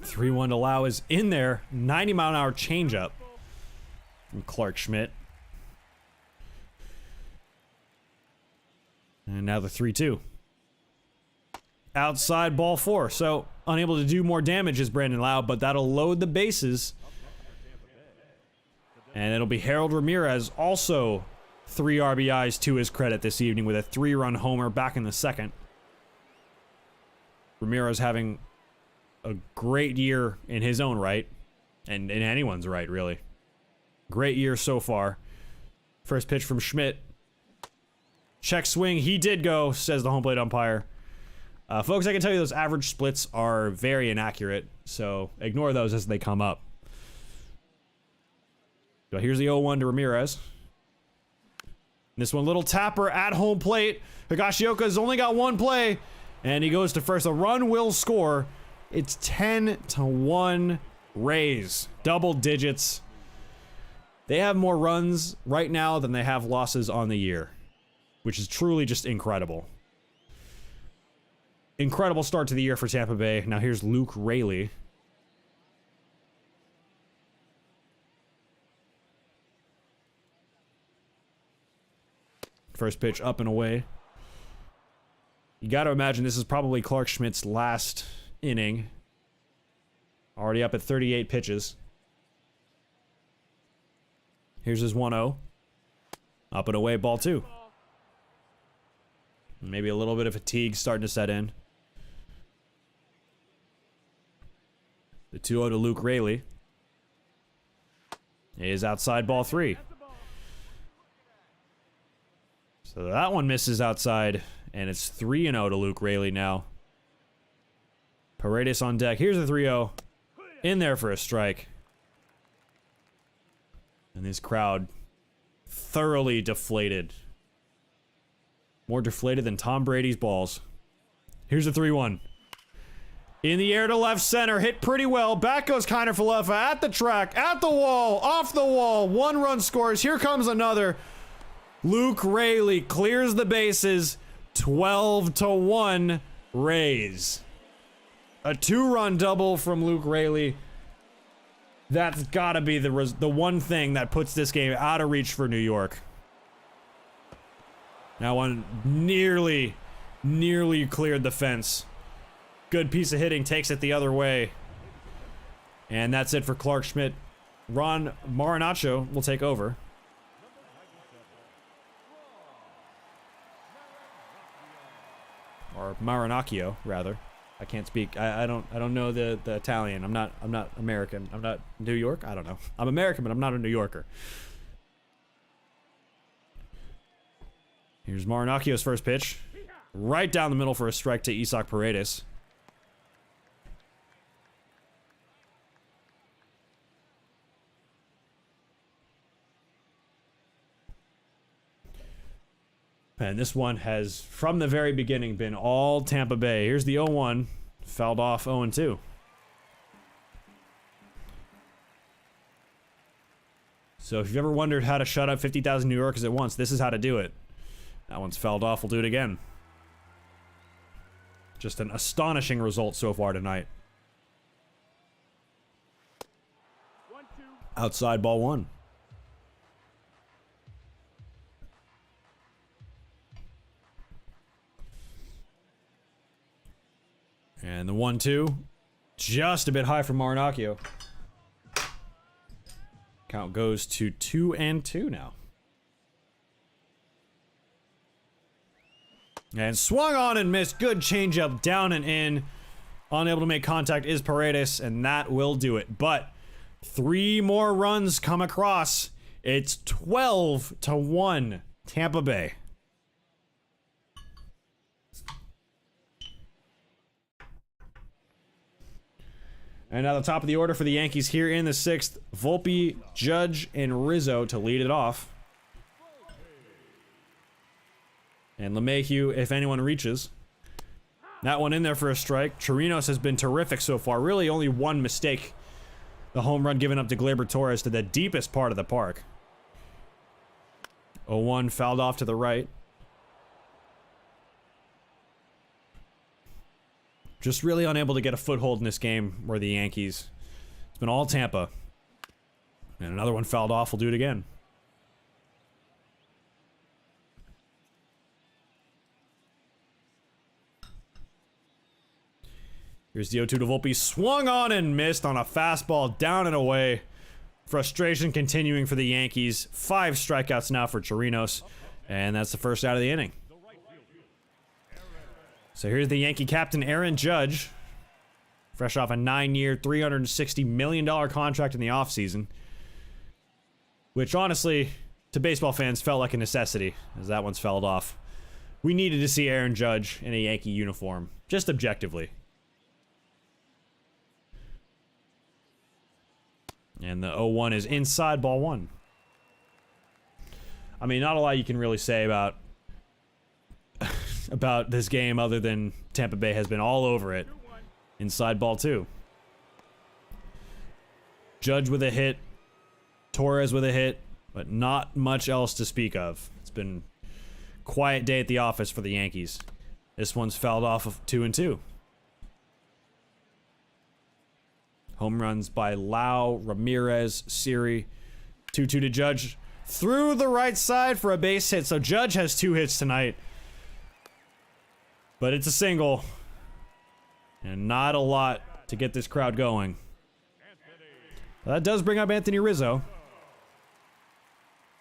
3-1 to Lau is in there. 90-mile-an-hour changeup from Clark Schmidt. And now the 3-2. Outside, ball 4. So unable to do more damage is Brandon Lau, but that'll load the bases. And it'll be Harold Ramirez, also 3 RBIs to his credit this evening with a 3-run homer back in the second. Ramirez having a great year in his own right, and in anyone's right, really. Great year so far. First pitch from Schmidt. Check swing, he did go, says the home plate umpire. Folks, I can tell you those average splits are very inaccurate, so ignore those as they come up. But here's the 0-1 to Ramirez. This one, little tapper at home plate. Higashioka's only got 1 play, and he goes to first. A run will score. It's 10-1 Rays. Double digits. They have more runs right now than they have losses on the year, which is truly just incredible. Incredible start to the year for Tampa Bay. Now here's Luke Raley. First pitch up and away. You got to imagine this is probably Clark Schmidt's last inning. Already up at 38 pitches. Here's his 1-0. Up and away, ball 2. Maybe a little bit of fatigue starting to set in. The 2-0 to Luke Raley. He is outside, ball 3. So that one misses outside, and it's 3-0 to Luke Raley now. Paredes on deck. Here's the 3-0. In there for a strike. And this crowd thoroughly deflated. More deflated than Tom Brady's balls. Here's the 3-1. In the air to left center. Hit pretty well. Back goes Kiner Falefa at the track. At the wall. Off the wall. 1 run scores. Here comes another. Luke Raley clears the bases. 12-1 Rays. A 2-run double from Luke Raley. That's gotta be the one thing that puts this game out of reach for New York. Now one nearly cleared the fence. Good piece of hitting, takes it the other way. And that's it for Clark Schmidt. Ron Marinaccio will take over. Or Marinaccio, rather. I can't speak. I don't know the Italian. I'm not American. I'm not New York. I don't know. I'm American, but I'm not a New Yorker. Here's Marinacchio's first pitch. Right down the middle for a strike to Isaac Paredes. And this one has, from the very beginning, been all Tampa Bay. Here's the 0-1. Fouled off 0-2. So if you've ever wondered how to shut up 50,000 New Yorkers at once, this is how to do it. That one's fouled off. We'll do it again. Just an astonishing result so far tonight. 1-2. Outside ball 1. And the 1-2, just a bit high for Marinacchio. Count goes to 2-2 now. And swung on and missed. Good changeup, down and in. Unable to make contact is Paredes, and that will do it. But 3 more runs come across. It's 12-1, Tampa Bay. And now the top of the order for the Yankees here in the 6th. Volpe, Judge, and Rizzo to lead it off. And LeMahieu, if anyone reaches. That one in there for a strike. Chirinos has been terrific so far. Really only one mistake. The home run given up to Gleyber Torres to the deepest part of the park. 0-1 fouled off to the right. Just really unable to get a foothold in this game where the Yankees. It's been all Tampa. And another one fouled off. We'll do it again. Here's the 0-2 to Volpe. Swung on and missed on a fastball down and away. Frustration continuing for the Yankees. 5 strikeouts now for Chirinos. And that's the first out of the inning. So here's the Yankee captain, Aaron Judge. Fresh off a 9-year, $360 million contract in the offseason. Which, honestly, to baseball fans, felt like a necessity, as that one's fouled off. We needed to see Aaron Judge in a Yankee uniform, just objectively. And the 0-1 is inside ball 1. I mean, not a lot you can really say about this game other than Tampa Bay has been all over it. Inside ball 2. Judge with a hit. Torres with a hit. But not much else to speak of. It's been a quiet day at the office for the Yankees. This one's fouled off of 2-2. Home runs by Lau, Ramirez, Siri. 2-2 to Judge. Through the right side for a base hit. So Judge has 2 hits tonight. But it's a single. And not a lot to get this crowd going. That does bring up Anthony Rizzo.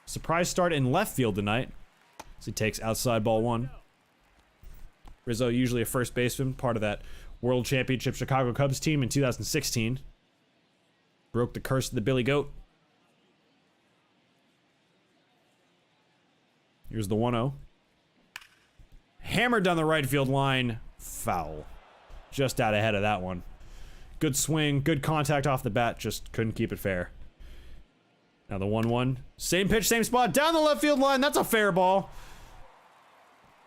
Surprise start in left field tonight. As he takes outside ball 1. Rizzo, usually a first baseman, part of that World Championship Chicago Cubs team in 2016. Broke the curse of the Billy Goat. Here's the 1-0. Hammered down the right field line. Foul. Just out ahead of that one. Good swing, good contact off the bat, just couldn't keep it fair. Now the 1-1. Same pitch, same spot, down the left field line. That's a fair ball.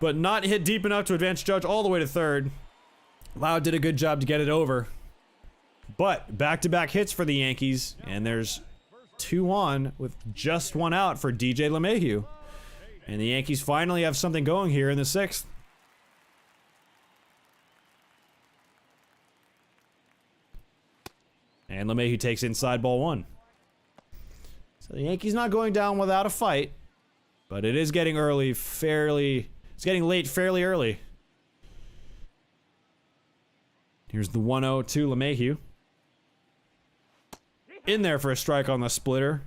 But not hit deep enough to advance Judge all the way to third. Lau did a good job to get it over. But back-to-back hits for the Yankees, and there's 2 on with just 1 out for DJ LeMahieu. And the Yankees finally have something going here in the 6th. And LeMahieu takes inside ball 1. So the Yankees not going down without a fight. But it is getting early fairly... It's getting late fairly early. Here's the 1-0 to LeMahieu. In there for a strike on the splitter.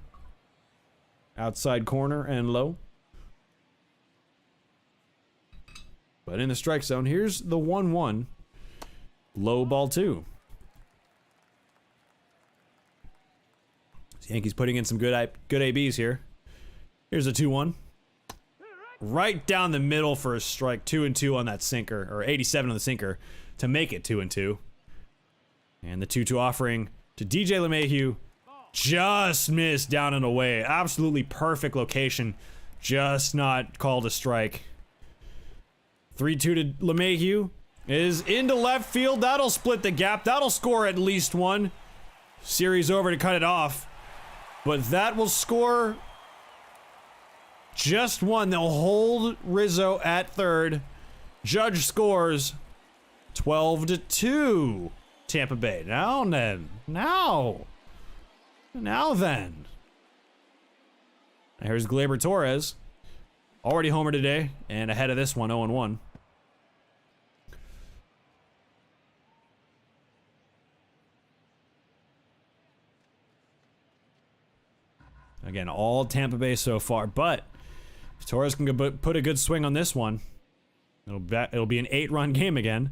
Outside corner and low. But in the strike zone, here's the 1-1. Low ball 2. Yankees putting in some good ABs here. Here's a 2-1. right down the middle for a strike. 2-2 on that sinker, or 87 on the sinker to make it 2-2. And the 2-2 offering to DJ LeMahieu. Just missed down and away. Absolutely perfect location. Just not called a strike. 3-2 to LeMahieu is into left field. That'll split the gap. That'll score at least one. Series over to cut it off. But that will score just one. They'll hold Rizzo at third. Judge scores 12-2. Tampa Bay. Now then. Now then. Here's Gleyber Torres. Already homer today, and ahead of this one, 0-1. Again, all Tampa Bay so far, but if Torres can put a good swing on this one, it'll be an 8-run game again.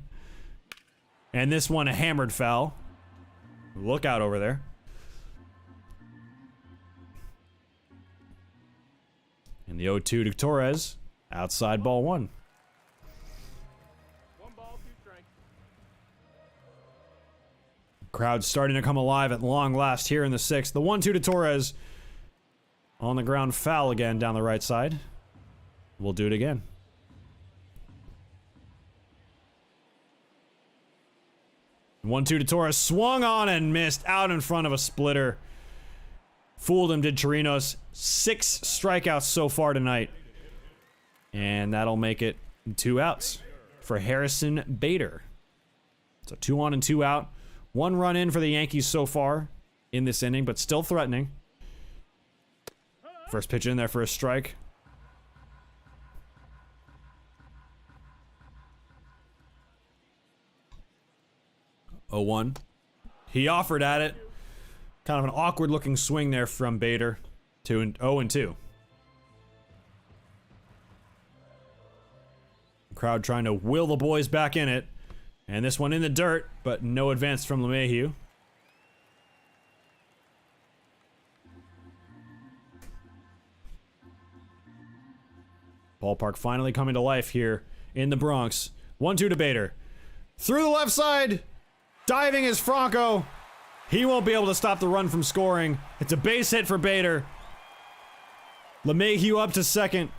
And this one, a hammered foul. Look out over there. And the 0-2 to Torres. Outside ball 1. 1 ball, 2 strikes. Crowd starting to come alive at long last here in the 6th. The 1-2 to Torres. On the ground, foul again down the right side. We'll do it again. One, 2 to Torres. Swung on and missed out in front of a splitter. Fooled him, did Chirinos. 6 strikeouts so far tonight. And that'll make it 2 outs for Harrison Bader. So 2 on and 2 out. 1 run in for the Yankees so far in this inning, but still threatening. First pitch in there for a strike. 0-1. He offered at it. Kind of an awkward looking swing there from Bader. 0-2. Crowd trying to will the boys back in it. And this one in the dirt, but no advance from LeMahieu. Ballpark finally coming to life here in the Bronx. 1-2 to Bader. Through the left side. Diving is Franco. He won't be able to stop the run from scoring. It's a base hit for Bader. LeMahieu up to second.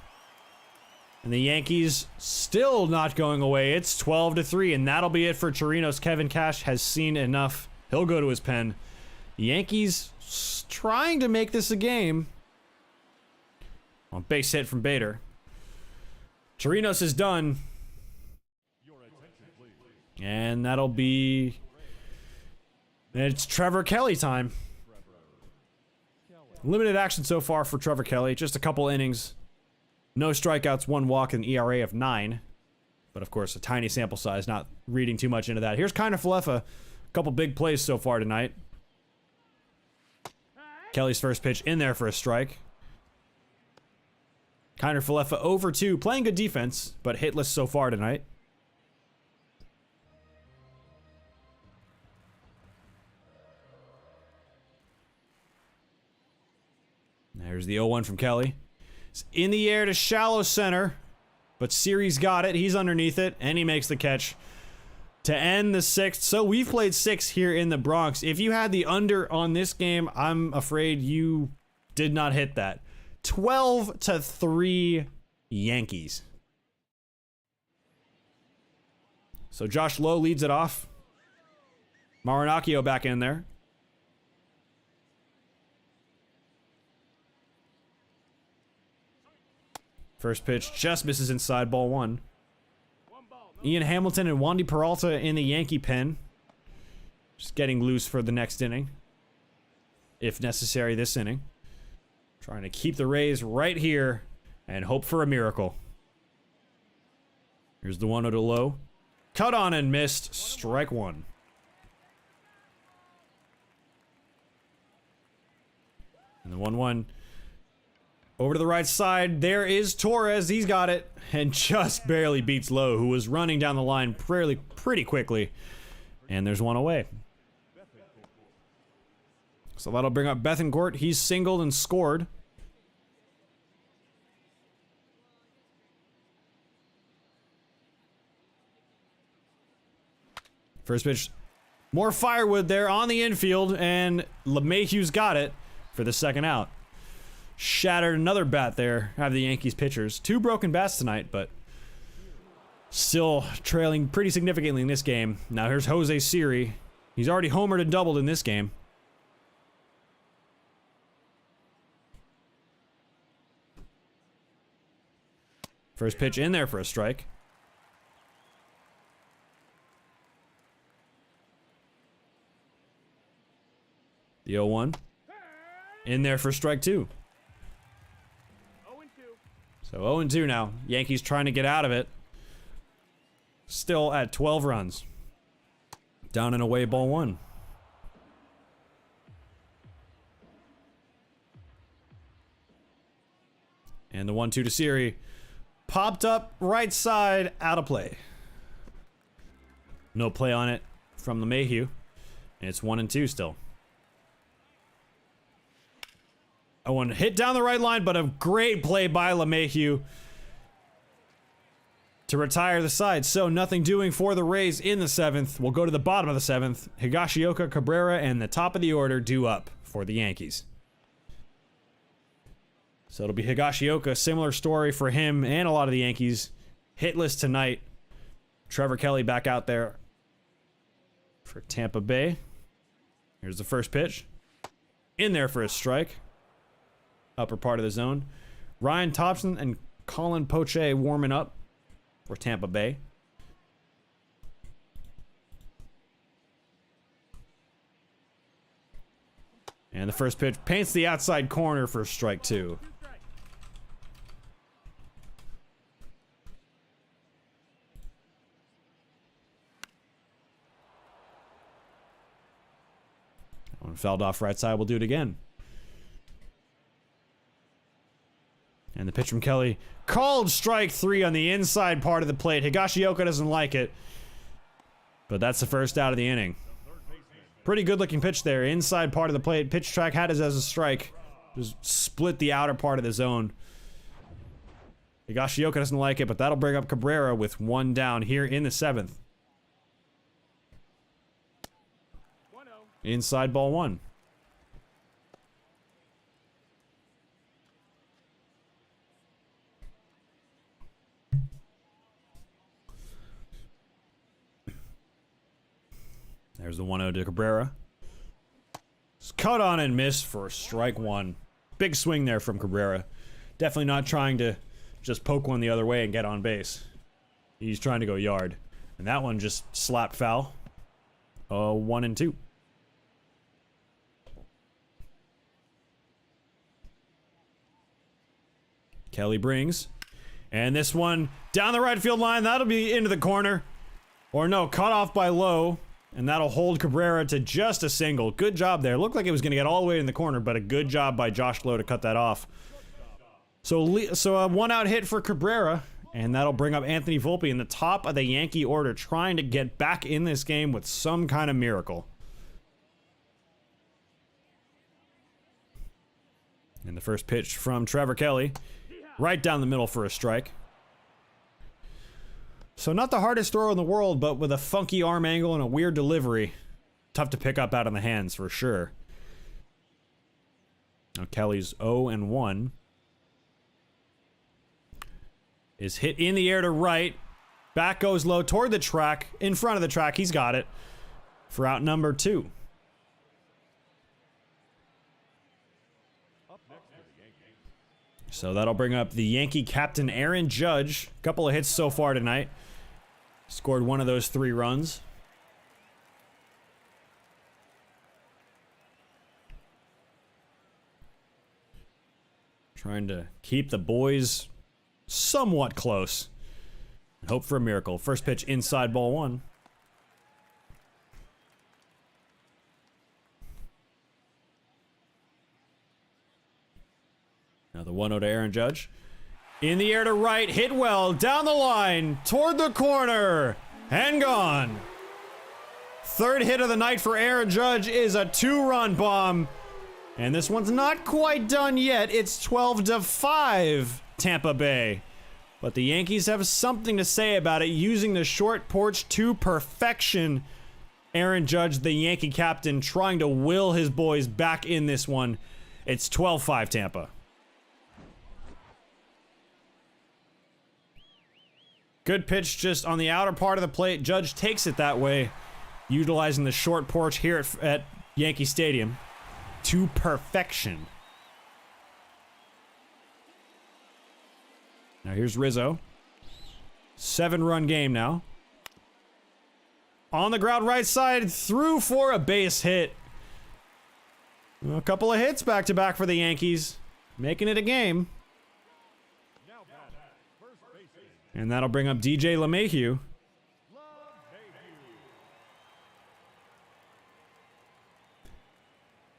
And the Yankees still not going away. It's 12-3, and that'll be it for Chirinos. Kevin Cash has seen enough. He'll go to his pen. Yankees trying to make this a game. On base hit from Bader. Chirinos is done. And that'll be... It's Trevor Kelly time. Limited action so far for Trevor Kelly. Just a couple innings. No strikeouts, 1 walk, and ERA of 9. But of course, a tiny sample size, not reading too much into that. Here's Kiner Falefa. A couple big plays so far tonight. Kelly's first pitch in there for a strike. Kiner Falefa over 2, playing good defense, but hitless so far tonight. There's the 0-1 from Kelly. It's in the air to shallow center, but Series got it. He's underneath it, and he makes the catch to end the 6th. So we've played 6 here in the Bronx. If you had the under on this game, I'm afraid you did not hit that. 12-3 Yankees. So Josh Lowe leads it off. Marinaccio back in there. First pitch just misses inside, ball 1. Ian Hamilton and Wandy Peralta in the Yankee pen. Just getting loose for the next inning. If necessary, this inning. Trying to keep the Rays right here and hope for a miracle. Here's the 1-0 to Lowe. Cut on and missed. Strike 1. And the 1-1. Over to the right side, there is Torres. He's got it, and just barely beats Lowe, who was running down the line pretty quickly. And there's 1 away. So that'll bring up Bethancourt. He's singled and scored. First pitch, more firewood there on the infield, and LeMahieu's got it for the second out. Shattered another bat there out of the Yankees pitchers. 2 broken bats tonight, but still trailing pretty significantly in this game. Now here's Jose Siri. He's already homered and doubled in this game. First pitch in there for a strike. The 0-1. In there for strike 2. 0-2. So 0-2 now. Yankees trying to get out of it. Still at 12 runs. Down and away, ball 1. And the 1-2 to Siri. Popped up right side, out of play. No play on it from LeMahieu. And it's 1-2 still. Owen hit down the right line, but a great play by LeMahieu to retire the side. So nothing doing for the Rays in the 7th. We'll go to the bottom of the 7th. Higashioka, Cabrera, and the top of the order due up for the Yankees. So it'll be Higashioka. Similar story for him and a lot of the Yankees. Hitless tonight. Trevor Kelly back out there for Tampa Bay. Here's the first pitch. In there for a strike. Upper part of the zone. Ryan Thompson and Colin Poche warming up for Tampa Bay. And the first pitch paints the outside corner for strike 2. One fouled off right side. We'll do it again. And the pitch from Kelly. Called strike 3 on the inside part of the plate. Higashioka doesn't like it. But that's the first out of the inning. Pretty good looking pitch there. Inside part of the plate. Pitch track had it as a strike. Just split the outer part of the zone. Higashioka doesn't like it, but that'll bring up Cabrera with 1 down here in the 7th. 1-0. Inside ball 1. There's the 1-0 to Cabrera. It's cut on and missed for strike 1. Big swing there from Cabrera. Definitely not trying to just poke one the other way and get on base. He's trying to go yard. And that one just slapped foul. 1-2. Kelly brings. And this one down the right field line. That'll be into the corner. Or no, cut off by Lowe. And that'll hold Cabrera to just a single. Good job there. Looked like it was going to get all the way in the corner, but a good job by Josh Lowe to cut that off. So a 1-out hit for Cabrera, and that'll bring up Anthony Volpe in the top of the Yankee order, trying to get back in this game with some kind of miracle. And the first pitch from Trevor Kelly, right down the middle for a strike. So not the hardest throw in the world, but with a funky arm angle and a weird delivery. Tough to pick up out in the hands for sure. Now Kelly's 0-1. Is hit in the air to right. Back goes low toward the track. In front of the track, he's got it. For out number 2. So that'll bring up the Yankee captain Aaron Judge. Couple of hits so far tonight. Scored one of those 3 runs. Trying to keep the boys somewhat close. Hope for a miracle. First pitch inside ball 1. Now the 1-0 to Aaron Judge. In the air to right, hit well, down the line, toward the corner, and gone. Third hit of the night for Aaron Judge is a 2-run bomb. And this one's not quite done yet. It's 12-5 Tampa Bay. But the Yankees have something to say about it, using the short porch to perfection Aaron Judge, the Yankee captain, trying to will his boys back in this one. It's 12-5 Tampa. Good pitch just on the outer part of the plate. Judge takes it that way, utilizing the short porch here at Yankee Stadium to perfection. Now here's Rizzo. 7-run game now. On the ground right side, through for a base hit. A couple of hits back to back for the Yankees, making it a game. And that'll bring up DJ LeMahieu.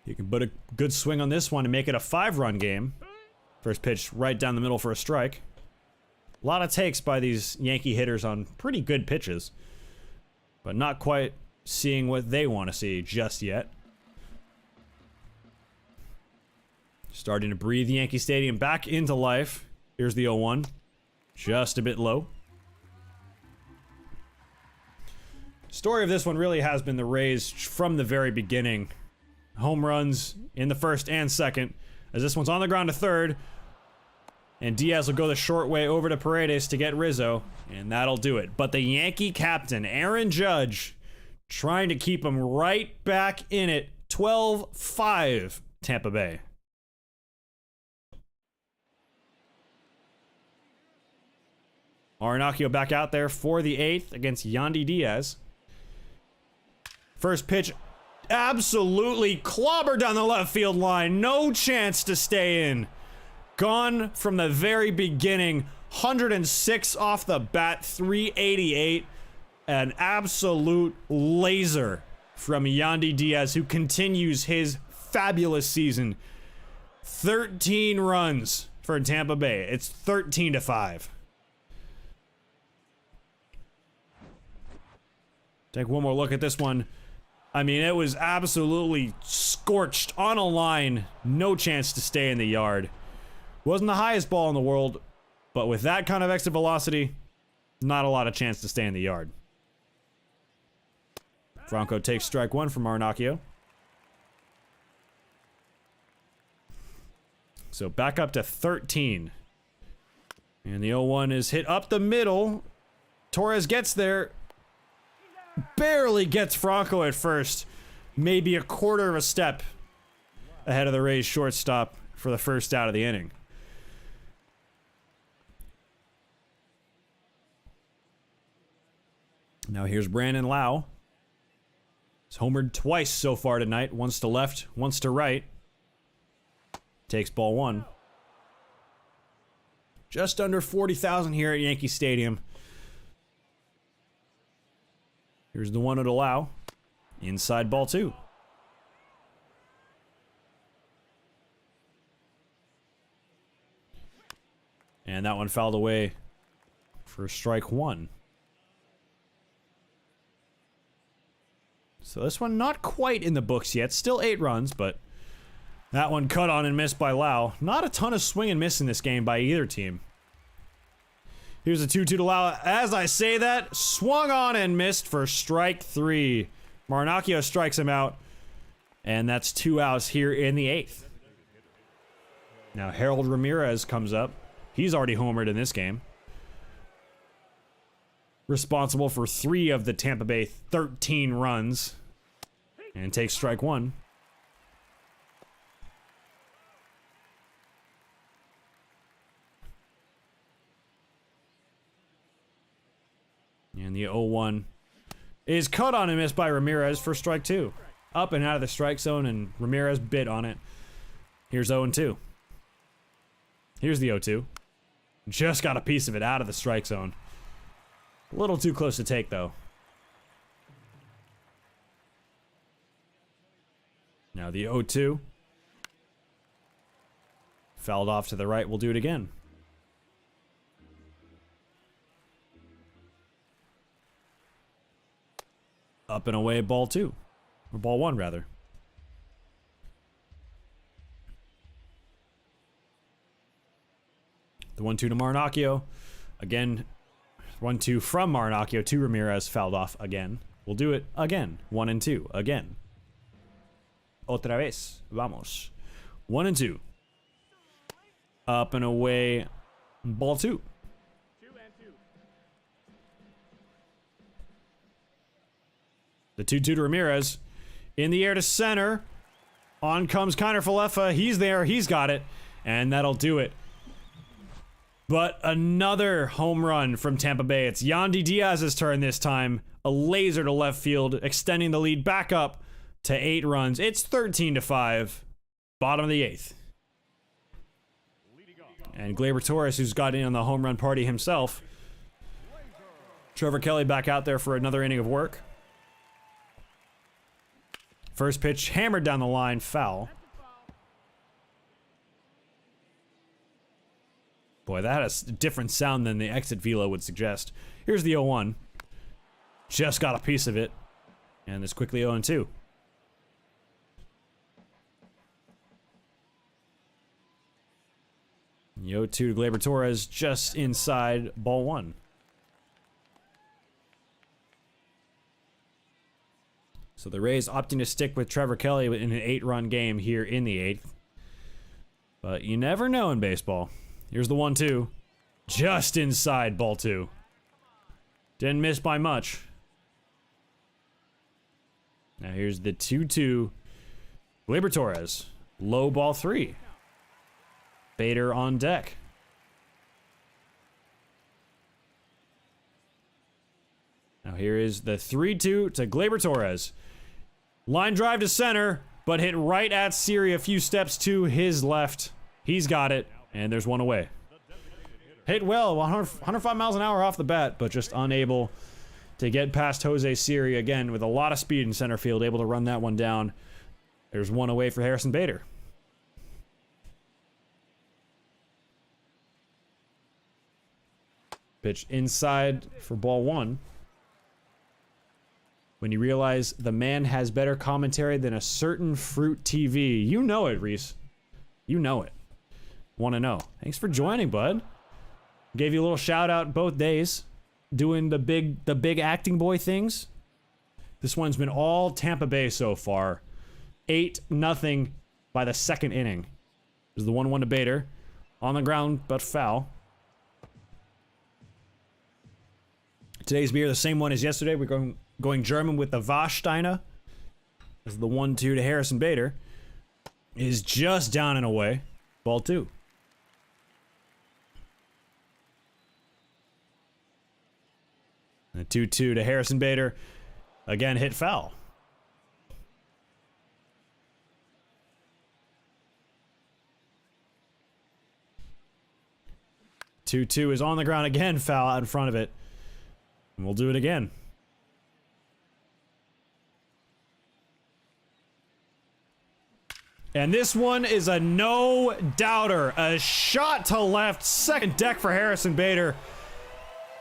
You can put a good swing on this one to make it a 5-run game. First pitch right down the middle for a strike. A lot of takes by these Yankee hitters on pretty good pitches, but not quite seeing what they want to see just yet. Starting to breathe Yankee Stadium back into life. Here's the 0-1. Just a bit low. Story of this one really has been the Rays from the very beginning. Home runs in the first and second, as this one's on the ground to third. And Diaz will go the short way over to Paredes to get Rizzo, and that'll do it. But the Yankee captain, Aaron Judge, trying to keep him right back in it. 12-5 Tampa Bay. Arenacchio back out there for the 8th against Yandy Diaz. First pitch, absolutely clobbered down the left field line. No chance to stay in. Gone from the very beginning. 106 off the bat, 388. An absolute laser from Yandy Diaz, who continues his fabulous season. 13 runs for Tampa Bay. It's 13-5. Take one more look at this one. I mean, it was absolutely scorched on a line. No chance to stay in the yard. Wasn't the highest ball in the world, but with that kind of exit velocity, not a lot of chance to stay in the yard. Franco takes strike one from Arenacchio. So back up to 13. And the 0-1 is hit up the middle. Torres gets there. Barely gets Franco at first. Maybe a quarter of a step ahead of the Rays shortstop for the first out of the inning. Now here's Brandon Lau. He's homered twice so far tonight. Once to left, once to right. Takes ball one. Just under 40,000 here at Yankee Stadium. Here's the 1-0 to Lau. Inside ball two. And that one fouled away for strike one. So this one not quite in the books yet. Still 8 runs, but that one cut on and missed by Lau. Not a ton of swing and miss in this game by either team. Here's a 2-2 to Lau. As I say that, swung on and missed for strike 3. Arenacchio strikes him out, and that's 2 outs here in the 8th. Now Harold Ramirez comes up. He's already homered in this game. Responsible for 3 of the Tampa Bay 13 runs. And takes strike 1. And the 0-1 is cut on and missed by Ramirez for strike 2. Up and out of the strike zone, and Ramirez bit on it. Here's 0-2. Here's the 0-2. Just got a piece of it out of the strike zone. A little too close to take, though. Now the 0-2. Fouled off to the right. We'll do it again. Up and away, ball 2. Or ball 1, rather. The 1-2 to Arenacchio. Again, 1-2 from Arenacchio to Ramirez, fouled off again. We'll do it again. 1 and 2. Again. Otra vez. Vamos. 1 and 2. Up and away. Ball 2. 2 and 2. The 2-2 to Ramirez. In the air to center. On comes Kiner Falefa. He's there. He's got it. And that'll do it. But another home run from Tampa Bay. It's Yandy Diaz's turn this time. A laser to left field, extending the lead back up to 8 runs. It's 13-5. Bottom of the 8th. And Gleyber Torres, who's got in on the home run party himself. Trevor Kelly back out there for another inning of work. First pitch hammered down the line, foul. Boy, that has a different sound than the exit velo would suggest. Here's the 0-1. Just got a piece of it. And it's quickly 0-2. The 0-2 to Gleyber Torres, just inside ball 1. So the Rays opting to stick with Trevor Kelly in an 8-run game here in the 8th. But you never know in baseball. Here's the 1-2. Just inside ball 2. Didn't miss by much. Now here's the 2-2. Gleyber Torres. Low ball 3. Bader on deck. Now here is the 3-2 to Gleyber Torres. Line drive to center, but hit right at Siri a few steps to his left. He's got it, and there's one away. Hit well, 105 miles an hour off the bat, but just unable to get past Jose Siri again with a lot of speed in center field, able to run that one down. There's one away for Harrison Bader. Pitch inside for ball 1. When you realize the man has better commentary than a certain Fruit TV. You know it, Rhys. You know it. Want to know. Thanks for joining, bud. Gave you a little shout out both days. Doing the big acting boy things. This one's been all Tampa Bay so far. 8-0 by the 2nd inning. This is the 1-1 to Bader. On the ground, but foul. Today's beer, the same one as yesterday. We're going German with the Warsteiner. This is the 1-2 to Harrison Bader. Is just down and away. Ball 2. And the 2-2 to Harrison Bader. Again, hit foul. Two is on the ground again, foul out in front of it. And we'll do it again. And this one is a no-doubter. A shot to left, second deck for Harrison Bader.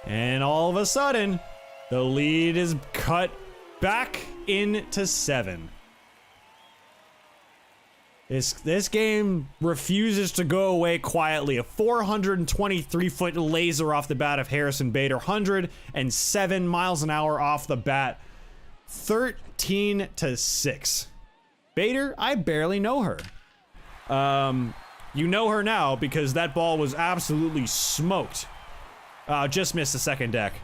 And all of a sudden, the lead is cut back into 7. This game refuses to go away quietly. A 423-foot laser off the bat of Harrison Bader. 107 miles an hour off the bat. 13-6. Bader, I barely know her. You know her now because that ball was absolutely smoked. Just missed the second deck.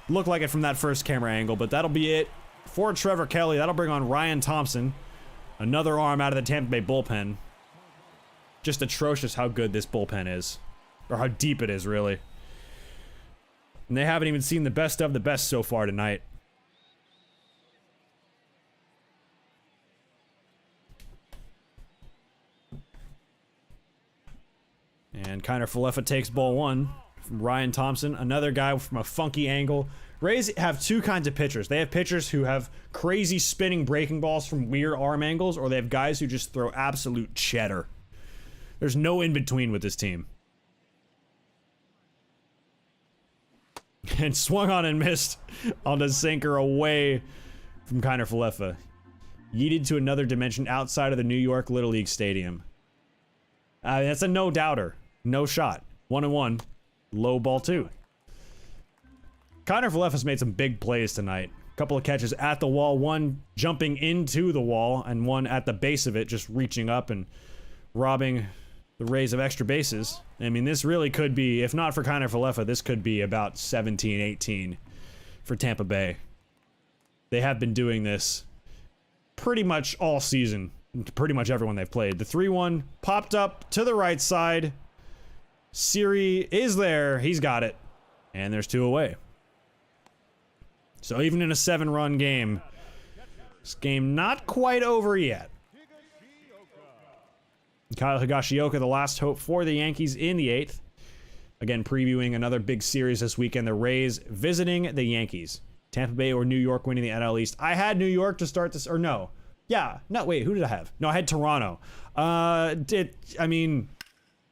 Looked like it from that first camera angle, but that'll be it for Trevor Kelly. That'll bring on Ryan Thompson. Another arm out of the Tampa Bay bullpen. Just atrocious how good this bullpen is. Or how deep it is, really. And they haven't even seen the best of the best so far tonight. And Kiner Falefa takes ball 1 from Ryan Thompson. Another guy from a funky angle. Rays have two kinds of pitchers. They have pitchers who have crazy spinning breaking balls from weird arm angles, or they have guys who just throw absolute cheddar. There's no in-between with this team. And swung on and missed on the sinker away from Kiner Falefa. Yeeted to another dimension outside of the New York Little League Stadium. That's a no-doubter. No shot. 1-1. Low ball 2. Kiner Falefa's made some big plays tonight. A Couple of catches at the wall, one jumping into the wall, and one at the base of it, just reaching up and robbing the Rays of extra bases. I mean, this really could be, if not for Kiner Falefa, this could be about 17-18 for Tampa Bay. They have been doing this pretty much all season, pretty much everyone they've played. The 3-1 popped up to the right side. Siri is there. He's got it. And there's 2 away. So even in a 7-run game, this game not quite over yet. Kyle Higashioka, the last hope for the Yankees in the 8th. Again, previewing another big series this weekend. The Rays visiting the Yankees. Tampa Bay or New York winning the NL East. I had New York to start this, or no. Yeah, no, wait, who did I have? No, I had Toronto. I mean,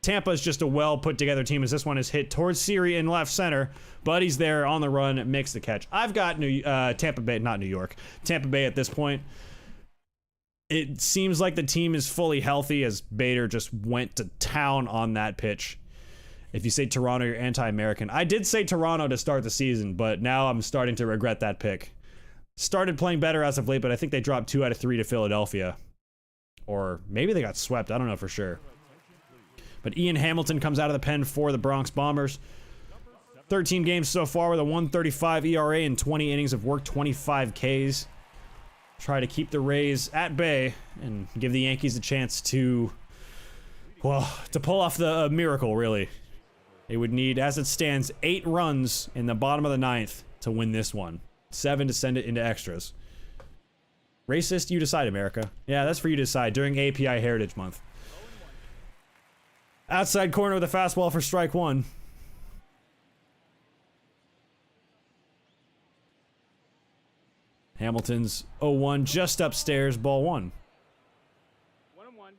Tampa's just a well put together team as this one is hit towards Siri in left center, but he's there on the run, makes the catch. I've got Tampa Bay, not New York, Tampa Bay at this point. It seems like the team is fully healthy as Bader just went to town on that pitch. If you say Toronto, you're anti-American. I did say Toronto to start the season, but now I'm starting to regret that pick. Started playing better as of late, but I think they dropped 2 out of 3 to Philadelphia. Or maybe they got swept. I don't know for sure. But Ian Hamilton comes out of the pen for the Bronx Bombers. 13 games so far with a 1.35 ERA and 20 innings of work, 25 Ks. Try to keep the Rays at bay and give the Yankees a chance to, well, to pull off the miracle, really. They would need, as it stands, 8 runs in the bottom of the 9th to win this one. 7 to send it into extras. Racist? You decide, America. Yeah, that's for you to decide during API Heritage Month. Outside corner with a fastball for strike 1. Hamilton's 0-1 just upstairs, ball 1. 1-1.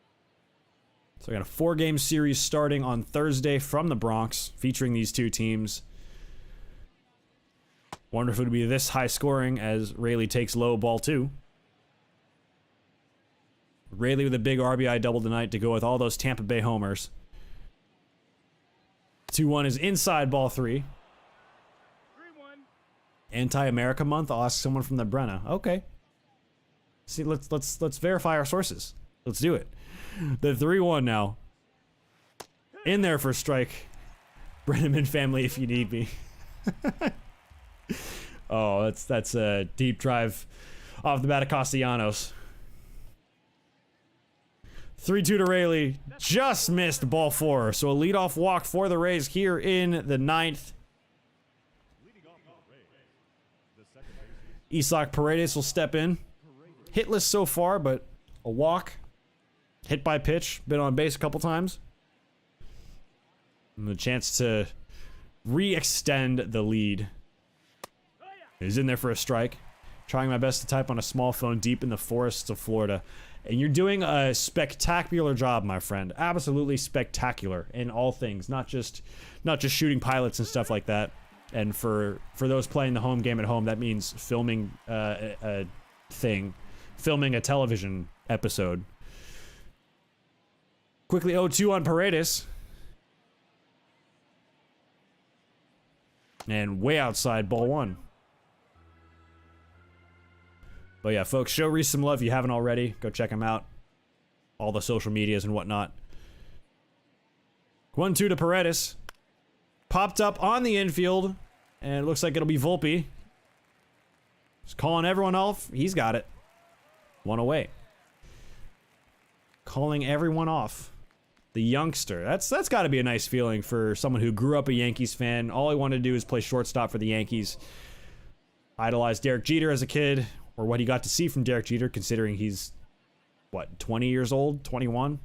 So we got a 4-game series starting on Thursday from the Bronx, featuring these 2 teams. Wonder if it would be this high scoring as Rayleigh takes low, ball 2. Rayleigh with a big RBI double tonight to go with all those Tampa Bay homers. 2-1 is inside, ball 3. 3-1. Anti-America month? I'll ask someone from the Brenna. Okay. See, let's verify our sources. Let's do it. The 3-1 now. In there for strike. Brenneman family if you need me. Oh, that's a deep drive off the bat of Castellanos. 3-2 to Rayleigh. Just missed ball 4. So a leadoff walk for the Rays here in the 9th. Isaac Paredes will step in. Hitless so far, but a walk. Hit by pitch. Been on base a couple times. And the chance to re-extend the lead. He's in there for a strike. Trying my best to type on a small phone deep in the forests of Florida. And you're doing a spectacular job, my friend. Absolutely spectacular in all things. Not just shooting pilots and stuff like that. And for those playing the home game at home, that means filming a thing. Filming a television episode. Quickly 0-2 on Paredes. And way outside, ball 1. But yeah, folks, show Rhys some love if you haven't already. Go check him out. All the social medias and whatnot. 1-2 to Paredes. Popped up on the infield. And it looks like it'll be Volpe. Just calling everyone off. He's got it. 1 away. Calling everyone off. The youngster. That's got to be a nice feeling for someone who grew up a Yankees fan. All he wanted to do is play shortstop for the Yankees. Idolized Derek Jeter as a kid. Or what he got to see from Derek Jeter, considering he's, what, 20 years old? 21?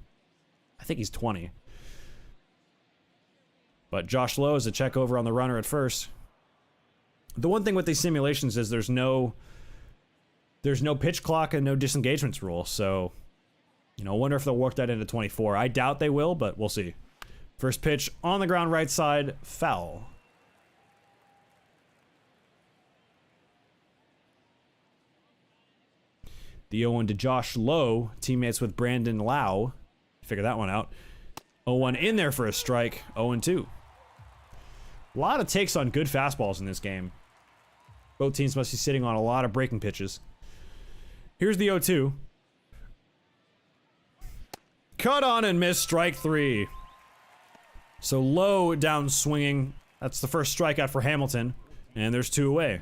I think he's 20. But Josh Lowe is a check over on the runner at first. The one thing with these simulations is there's no pitch clock and no disengagements rule. So, I wonder if they'll work that into 24. I doubt they will, but we'll see. First pitch on the ground right side, foul. The 0-1 to Josh Lowe, teammates with Brandon Lau. Figure that one out. 0-1 in there for a strike. 0-2. A lot of takes on good fastballs in this game. Both teams must be sitting on a lot of breaking pitches. Here's the 0-2. Cut on and miss, strike 3. So low down swinging. That's the first strikeout for Hamilton. And there's 2 away.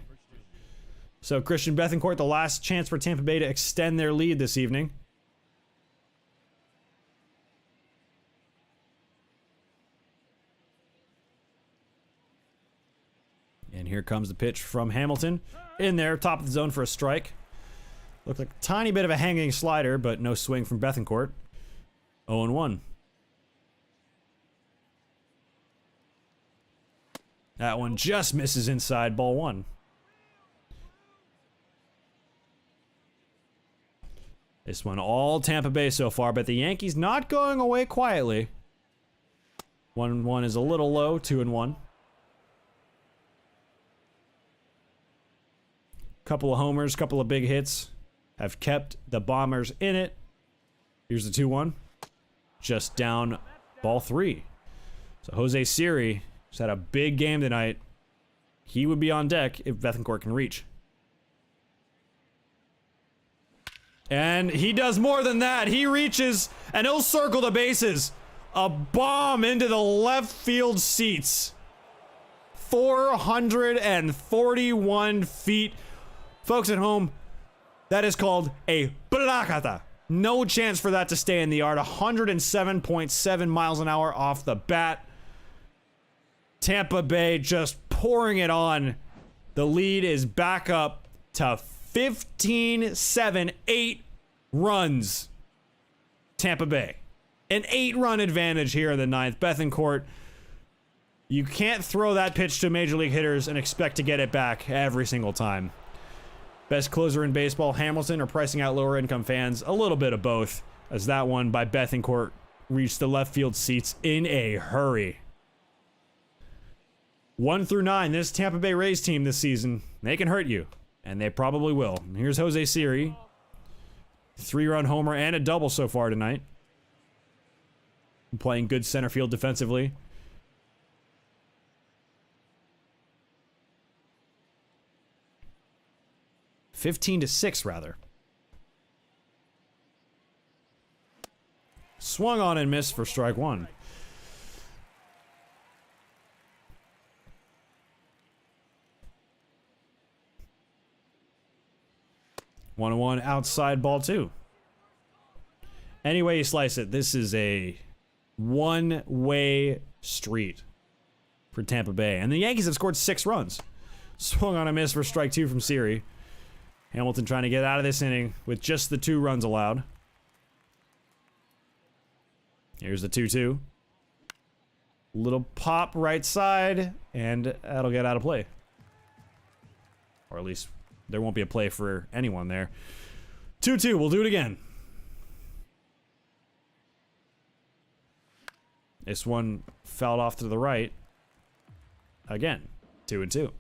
So Christian Bethancourt, the last chance for Tampa Bay to extend their lead this evening. And here comes the pitch from Hamilton. In there, top of the zone for a strike. Looked like a tiny bit of a hanging slider, but no swing from Bethancourt. 0-1. That one just misses inside, ball 1. This one all Tampa Bay so far, but the Yankees not going away quietly. 1-1 is a little low, 2-1. Couple of homers, couple of big hits have kept the Bombers in it. Here's the 2-1. Just down, ball 3. So Jose Siri has had a big game tonight. He would be on deck if Bethancourt can reach. And he does more than that. He reaches and he'll circle the bases. A bomb into the left field seats. 441 feet. Folks at home, that is called a placata. No chance for that to stay in the yard. 107.7 miles an hour off the bat. Tampa Bay just pouring it on. The lead is back up to 15-7, 8 runs. Tampa Bay. An 8-run advantage here in the 9th. Bethancourt, you can't throw that pitch to major league hitters and expect to get it back every single time. Best closer in baseball, Hamilton, or pricing out lower income fans? A little bit of both, as that one by Bethancourt reached the left field seats in a hurry. 1 through 9, this Tampa Bay Rays team this season, they can hurt you, and they probably will. Here's Jose Siri. 3-run homer and a double so far tonight. Playing good center field defensively. (15-6) rather. Swung on and missed for strike 1. One outside, ball 2. Any way you slice it, this is a one-way street for Tampa Bay. And the Yankees have scored 6 runs. Swung on a miss for strike 2 from Siri. Hamilton trying to get out of this inning with just the 2 runs allowed. Here's the 2-2. Little pop right side, and that'll get out of play. Or at least there won't be a play for anyone there. 2-2, we'll do it again. This one fouled off to the right. Again, 2-2.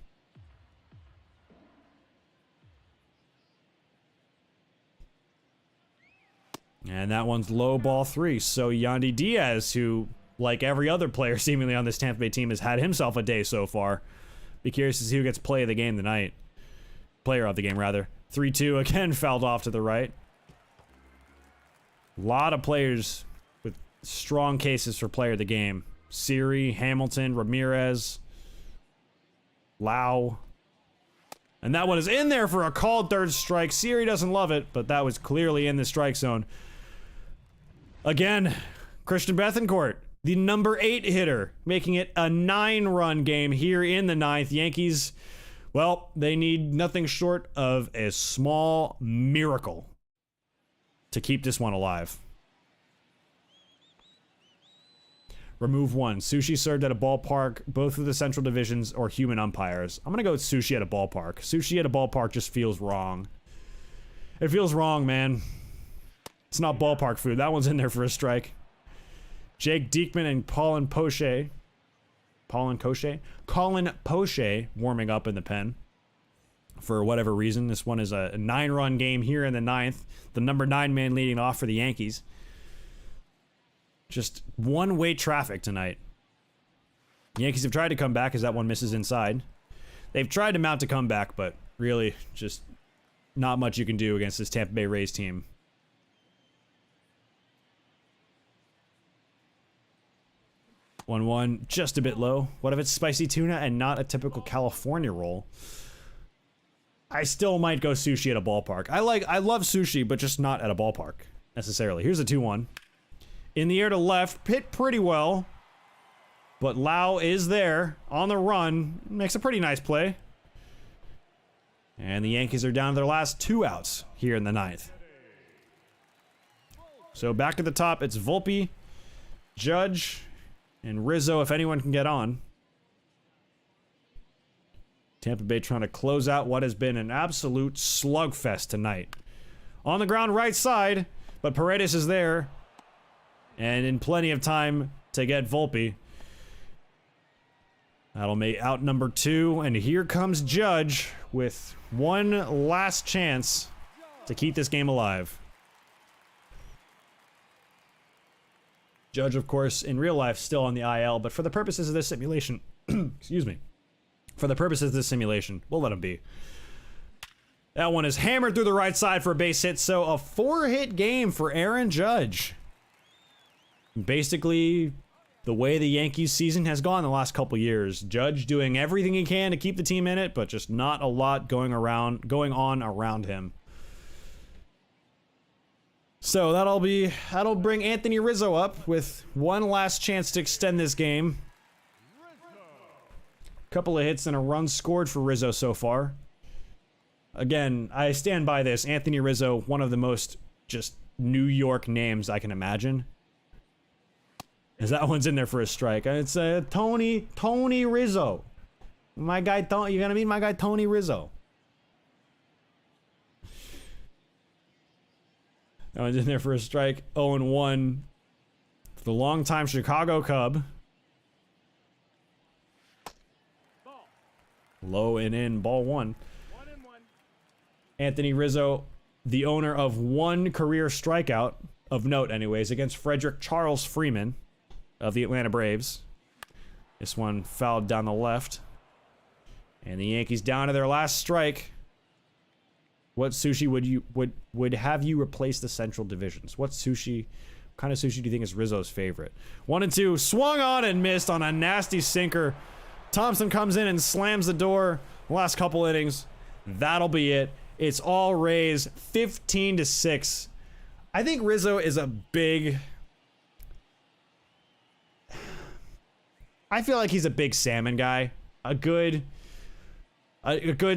And that one's low, ball 3. So Yandy Diaz, who, like every other player seemingly on this Tampa Bay team, has had himself a day so far. Be curious to see who gets play of the game tonight. Player of the game, rather. 3-2, again fouled off to the right. A lot of players with strong cases for player of the game. Siri, Hamilton, Ramirez, Lau. And that one is in there for a called third strike. Siri doesn't love it, but that was clearly in the strike zone. Again, Christian Bethancourt, the number 8 hitter, making it a 9-run game here in the 9th. Yankees, well, they need nothing short of a small miracle to keep this one alive. Remove 1. Sushi served at a ballpark, both of the central divisions, or human umpires. I'm gonna go with sushi at a ballpark. Sushi at a ballpark just feels wrong. It feels wrong, man. It's not ballpark food. That one's in there for a strike. Jake Diekman and Colin Poche warming up in the pen. For whatever reason, this one is a 9-run game here in the 9th. The number 9 man leading off for the Yankees. Just one-way traffic tonight. The Yankees have tried to come back as that one misses inside. They've tried to mount a comeback, but Really, just not much you can do against this Tampa Bay Rays team. One, just a bit low. What if it's spicy tuna and not a typical California roll? I still might go sushi at a ballpark. I love sushi, but just not at a ballpark, necessarily. Here's a 2-1. In the air to left, hit pretty well. But Lau is there, on the run, makes a pretty nice play. And the Yankees are down to their last 2 outs here in the 9th. So back to the top, it's Volpe, Judge, and Rizzo if anyone can get on. Tampa Bay trying to close out what has been an absolute slugfest tonight. On the ground right side, but Paredes is there. And in plenty of time to get Volpe. That'll make out number 2, and here comes Judge with one last chance to keep this game alive. Judge, of course, in real life, still on the IL, but for the purposes of this simulation, excuse me, for the purposes of this simulation, we'll let him be. That one is hammered through the right side for a base hit, so a 4-hit game for Aaron Judge. Basically, the way the Yankees season has gone the last couple years. Judge doing everything he can to keep the team in it, but just not a lot going on around him. So that'll bring Anthony Rizzo up with one last chance to extend this game. Couple of hits and a run scored for Rizzo so far. Again, I stand by this. Anthony Rizzo, one of the most just New York names I can imagine. As that one's in there for a strike. It's Tony Rizzo. My guy, you're gonna meet my guy, Tony Rizzo. That one's in there for a strike. 0-1. The longtime Chicago Cub. Low and in, ball 1. 1-1. Anthony Rizzo, the owner of one career strikeout, of note anyways, against Frederick Charles Freeman of the Atlanta Braves. This one fouled down the left. And the Yankees down to their last strike. What sushi would have you replace the Central Divisions? What kind of sushi do you think is Rizzo's favorite? 1-2, swung on and missed on a nasty sinker. Thompson comes in and slams the door. Last couple innings, that'll be it. It's all Rays, 15-6. I think Rizzo is a big... I feel like he's a big salmon guy. A good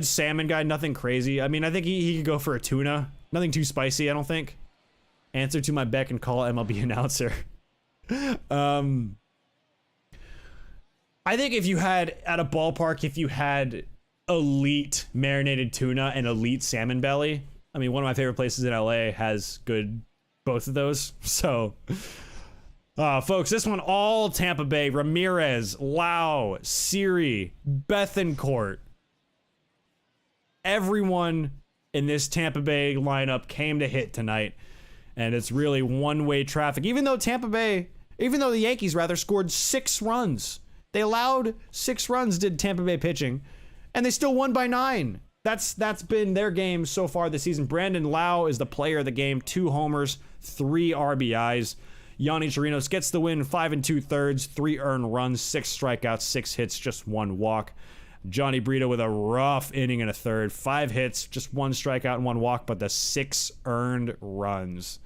salmon guy, nothing crazy. I mean, I think he could go for a tuna. Nothing too spicy, I don't think. Answer to my beck and call MLB announcer. I think if you had, at a ballpark, if you had elite marinated tuna and elite salmon belly, I mean, one of my favorite places in LA has both of those. So, folks, this one all Tampa Bay. Ramirez, Lau, Siri, Bethancourt. Everyone in this Tampa Bay lineup came to hit tonight. And it's really one-way traffic. Even though the Yankees rather scored 6 runs. They allowed 6 runs, did Tampa Bay pitching. And they still won by 9. That's been their game so far this season. Brandon Lau is the player of the game. 2 homers, 3 RBIs. Yonny Chirinos gets the win, 5 2/3, 3 earned runs, 6 strikeouts, 6 hits, just 1 walk. Johnny Brito with a rough inning and a third, 5 hits, just 1 strikeout and 1 walk, but the 6 earned runs.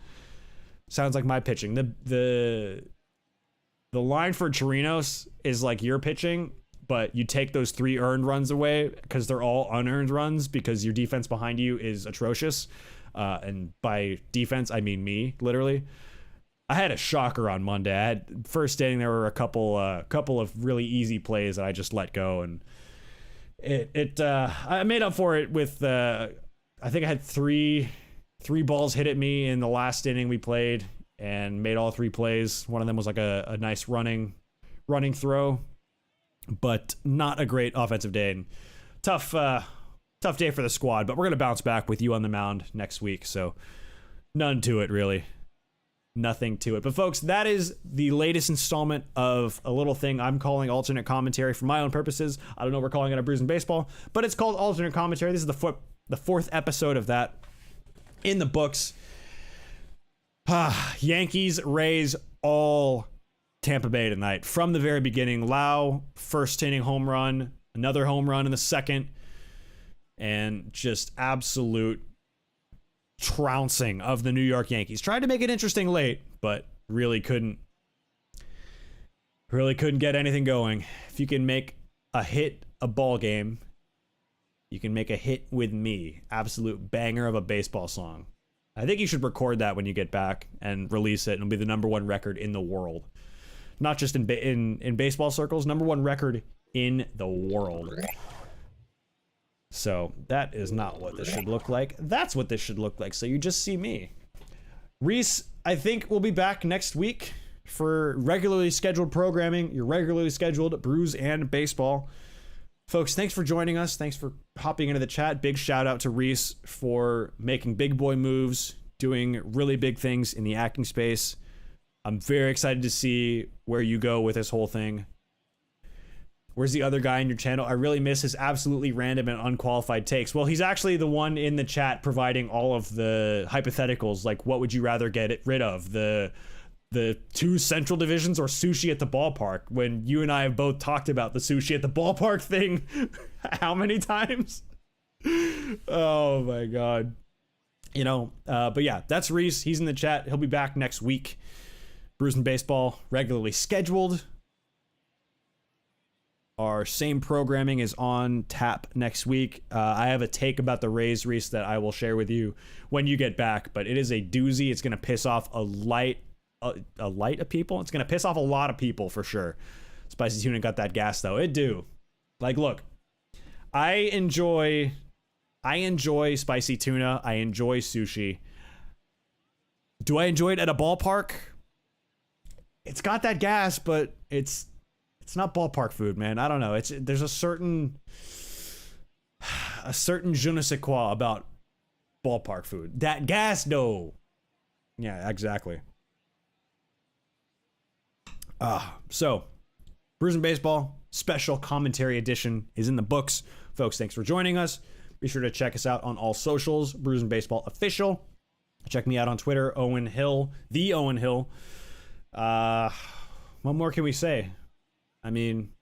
Sounds like my pitching. The line for Chirinos is like your pitching, but you take those 3 earned runs away because they're all unearned runs because your defense behind you is atrocious. And by defense, I mean me, literally. I had a shocker on Monday. First inning, there were a couple of really easy plays that I just let go, and I made up for it with I think I had three balls hit at me in the last inning we played and made all 3 plays. One of them was like a nice running throw, but not a great offensive day. And tough day for the squad, but we're going to bounce back with you on the mound next week. So none to it, really. nothing to it. But folks, that is the latest installment of a little thing I'm calling alternate commentary for my own purposes. I don't know, we're calling it a Brews and Baseball, but it's called alternate commentary. This is the fourth episode of that in the books. Yankees, Rays, all Tampa Bay tonight from the very beginning. Lau, first inning home run, another home run in the second, and just absolute trouncing of the New York Yankees. Tried to make it interesting late, but really couldn't get anything going. If you can make a hit a ball game, you can make a hit with me. Absolute banger of a baseball song. I think you should record that when you get back and release it. It'll be the #1 record in the world. Not just in baseball circles, #1 record in the world. So that is not what this should look like. That's what this should look like. So you just see me. Rhys, I think we'll be back next week for regularly scheduled programming, your regularly scheduled Brews and Baseball. Folks, thanks for joining us. Thanks for hopping into the chat. Big shout out to Rhys for making big boy moves, doing really big things in the acting space. I'm very excited to see where you go with this whole thing. Where's the other guy in your channel? I really miss his absolutely random and unqualified takes. Well, he's actually the one in the chat providing all of the hypotheticals, like what would you rather get rid of? The 2 central divisions or sushi at the ballpark, when you and I have both talked about the sushi at the ballpark thing how many times? Oh my god. You know, but yeah, that's Rhys. He's in the chat. He'll be back next week. Brews and Baseball, regularly scheduled. Our same programming is on tap next week. I have a take about the Rays, Rhys, that I will share with you when you get back, but it is a doozy. It's going to piss off a light of people. It's going to piss off a lot of people for sure. Spicy Tuna got that gas though. It do. Like, look, I enjoy spicy tuna. I enjoy sushi. Do I enjoy it at a ballpark? It's got that gas, but it's not ballpark food, man. I don't know. There's a certain je ne sais quoi about ballpark food. That gas, though. Yeah, exactly. So, Brews and Baseball special commentary edition is in the books. Folks, thanks for joining us. Be sure to check us out on all socials, Brews and Baseball Official. Check me out on Twitter, Owen Hill, the Owen Hill. What more can we say? I mean,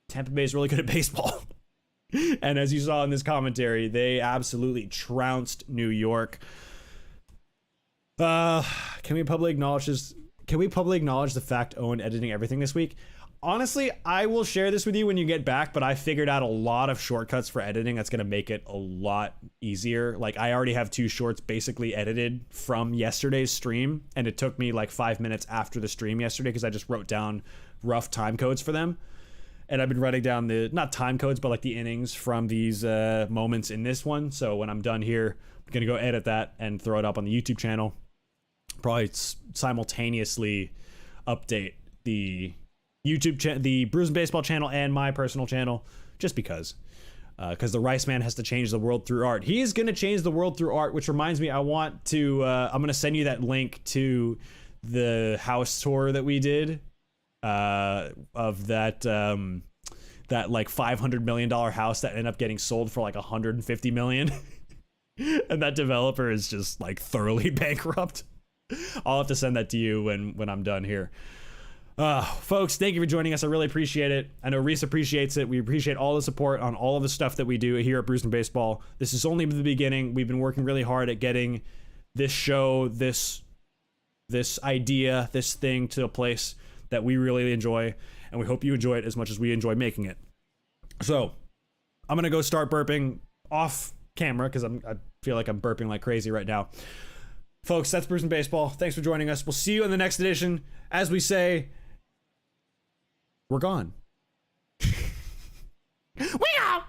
Tampa Bay is really good at baseball. And as you saw in this commentary, they absolutely trounced New York. Can we publicly acknowledge this? Can we publicly acknowledge the fact Owen editing everything this week? Honestly, I will share this with you when you get back, but I figured out a lot of shortcuts for editing that's going to make it a lot easier. Like, I already have 2 shorts basically edited from yesterday's stream, and it took me like 5 minutes after the stream yesterday because I just wrote down rough time codes for them. And I've been writing down not time codes, but like the innings from these moments in this one. So when I'm done here, I'm going to go edit that and throw it up on the YouTube channel. Probably simultaneously update the the Brews and Baseball channel and my personal channel, just because the Rhys man has to change the world through art. He is going to change the world through art, which reminds me, I want to, I'm going to send you that link to the house tour that we did of that like $500 million house that ended up getting sold for like $150 million. And that developer is just like thoroughly bankrupt. I'll have to send that to you when I'm done here. Folks, thank you for joining us. I really appreciate it. I know Rhys appreciates it. We appreciate all the support on all of the stuff that we do here at Brews and Baseball. This is only the beginning. We've been working really hard at getting this show, this idea, this thing to a place that we really enjoy, and we hope you enjoy it as much as we enjoy making it. So, I'm gonna go start burping off camera because I feel like I'm burping like crazy right now. Folks, that's Brews and Baseball. Thanks for joining us. We'll see you in the next edition. As we say, we're gone. We out!